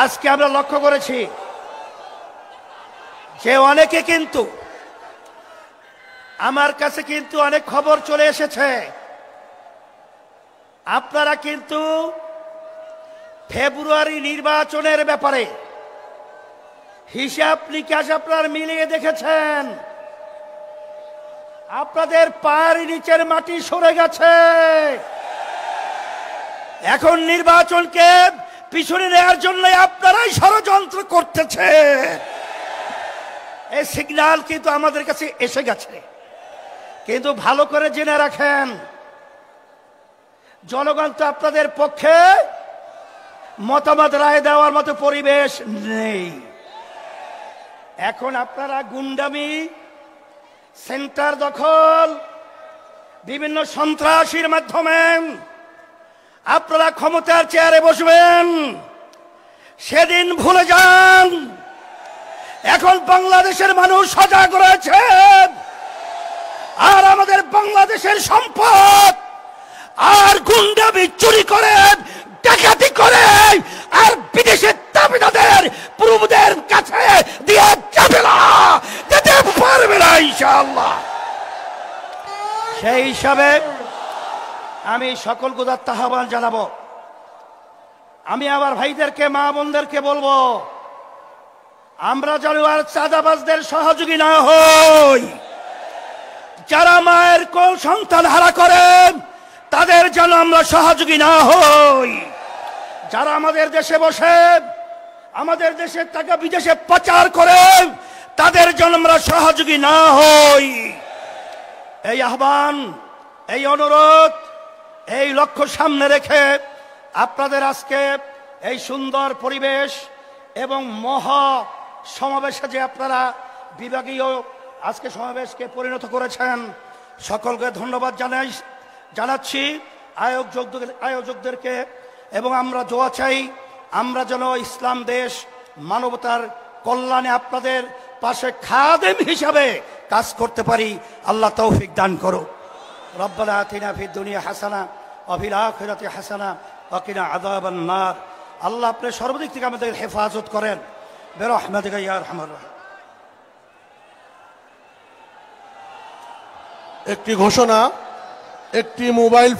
আজকে আমরা লক্ষ্য করেছি যে অনেকে কিন্তু আমার কাছে কিন্তু অনেক খবর চলে এসেছে, আপনারা কিন্তু ফেব্রুয়ারি নির্বাচনের ব্যাপারে হিসাব নিকাশ আপনারা মিলিয়ে দেখেছেন, আপনাদের পায়ের নিচের মাটি সরে গেছে। এখন নির্বাচনকে পিছনে নেওয়ার জন্য আপনারাই ষড়যন্ত্র করতেছে। এই সিগন্যাল কিন্তু আমাদের কাছে এসে গেছে। কিন্তু ভালো করে জেনে রাখেন, জনগণ তো আপনাদের পক্ষে মতামত রায় দেওয়ার মতো পরিবেশ নেই। এখন আপনারা গুন্ডামি, সেন্টার দখল, বিভিন্ন সন্ত্রাসীর মাধ্যমে আপনারা ক্ষমতার চেয়ারে বসবেন, সেদিন ভুলে যান। এখন বাংলাদেশের মানুষ সজাগ রয়েছে, আর আমাদের বাংলাদেশের সম্পদ আর গুন্ডামি চুরি করে, ডাকাতি করে আর বিদেশের দাবিদারদের প্রভুদের কাছে দিয়ে যাবে না, যেতে পারবে না ইনশাআল্লাহ। সেই হিসাবে আমি সকল গুদার আহ্বান জানাবো। আমি আবার ভাইদেরকে, মা বোনদেরকে বলবো, আমরা যেন আর চাঁদাবাজদের সহযোগী না হই। যারা মায়ের কোল সন্তান হারা করেন তাদের যেন আমরা সহযোগী না হই। যারা আমাদের দেশে বসে আমাদের দেশের টাকা বিদেশে পাচার করে তাদের জন্য আমরা সহযোগী না হই। এই আহ্বান, এই অনুরোধ, এই লক্ষ্য সামনে রেখে আপনাদের আজকে এই সুন্দর পরিবেশ এবং মহা সমাবেশে যে আপনারা বিভাগীয় আজকে সমাবেশকে পরিণত করেছেন, সকলকে ধন্যবাদ জানাচ্ছি আয়োজকদেরকে। এবং আমরা দোয়া চাই আমরা যেন ইসলাম দেশ, মানবতার কল্যাণে আপনাদের পাশে খাদেম হিসাবে কাজ করতে পারি। আল্লাহ তৌফিক দান করো। রব্বানা আতিনা ফিদ দুনিয়া হাসানা ওয়া ফিল আখিরাতি হাসানা ওয়া কিনা আযাবান নার। আল্লাহ আপনি সর্বদিক থেকে আমাদের হেফাজত করেন বিরহমাতিকা ইয়া আরহামার রাহিম। একটি ঘোষণা, একটি মোবাইল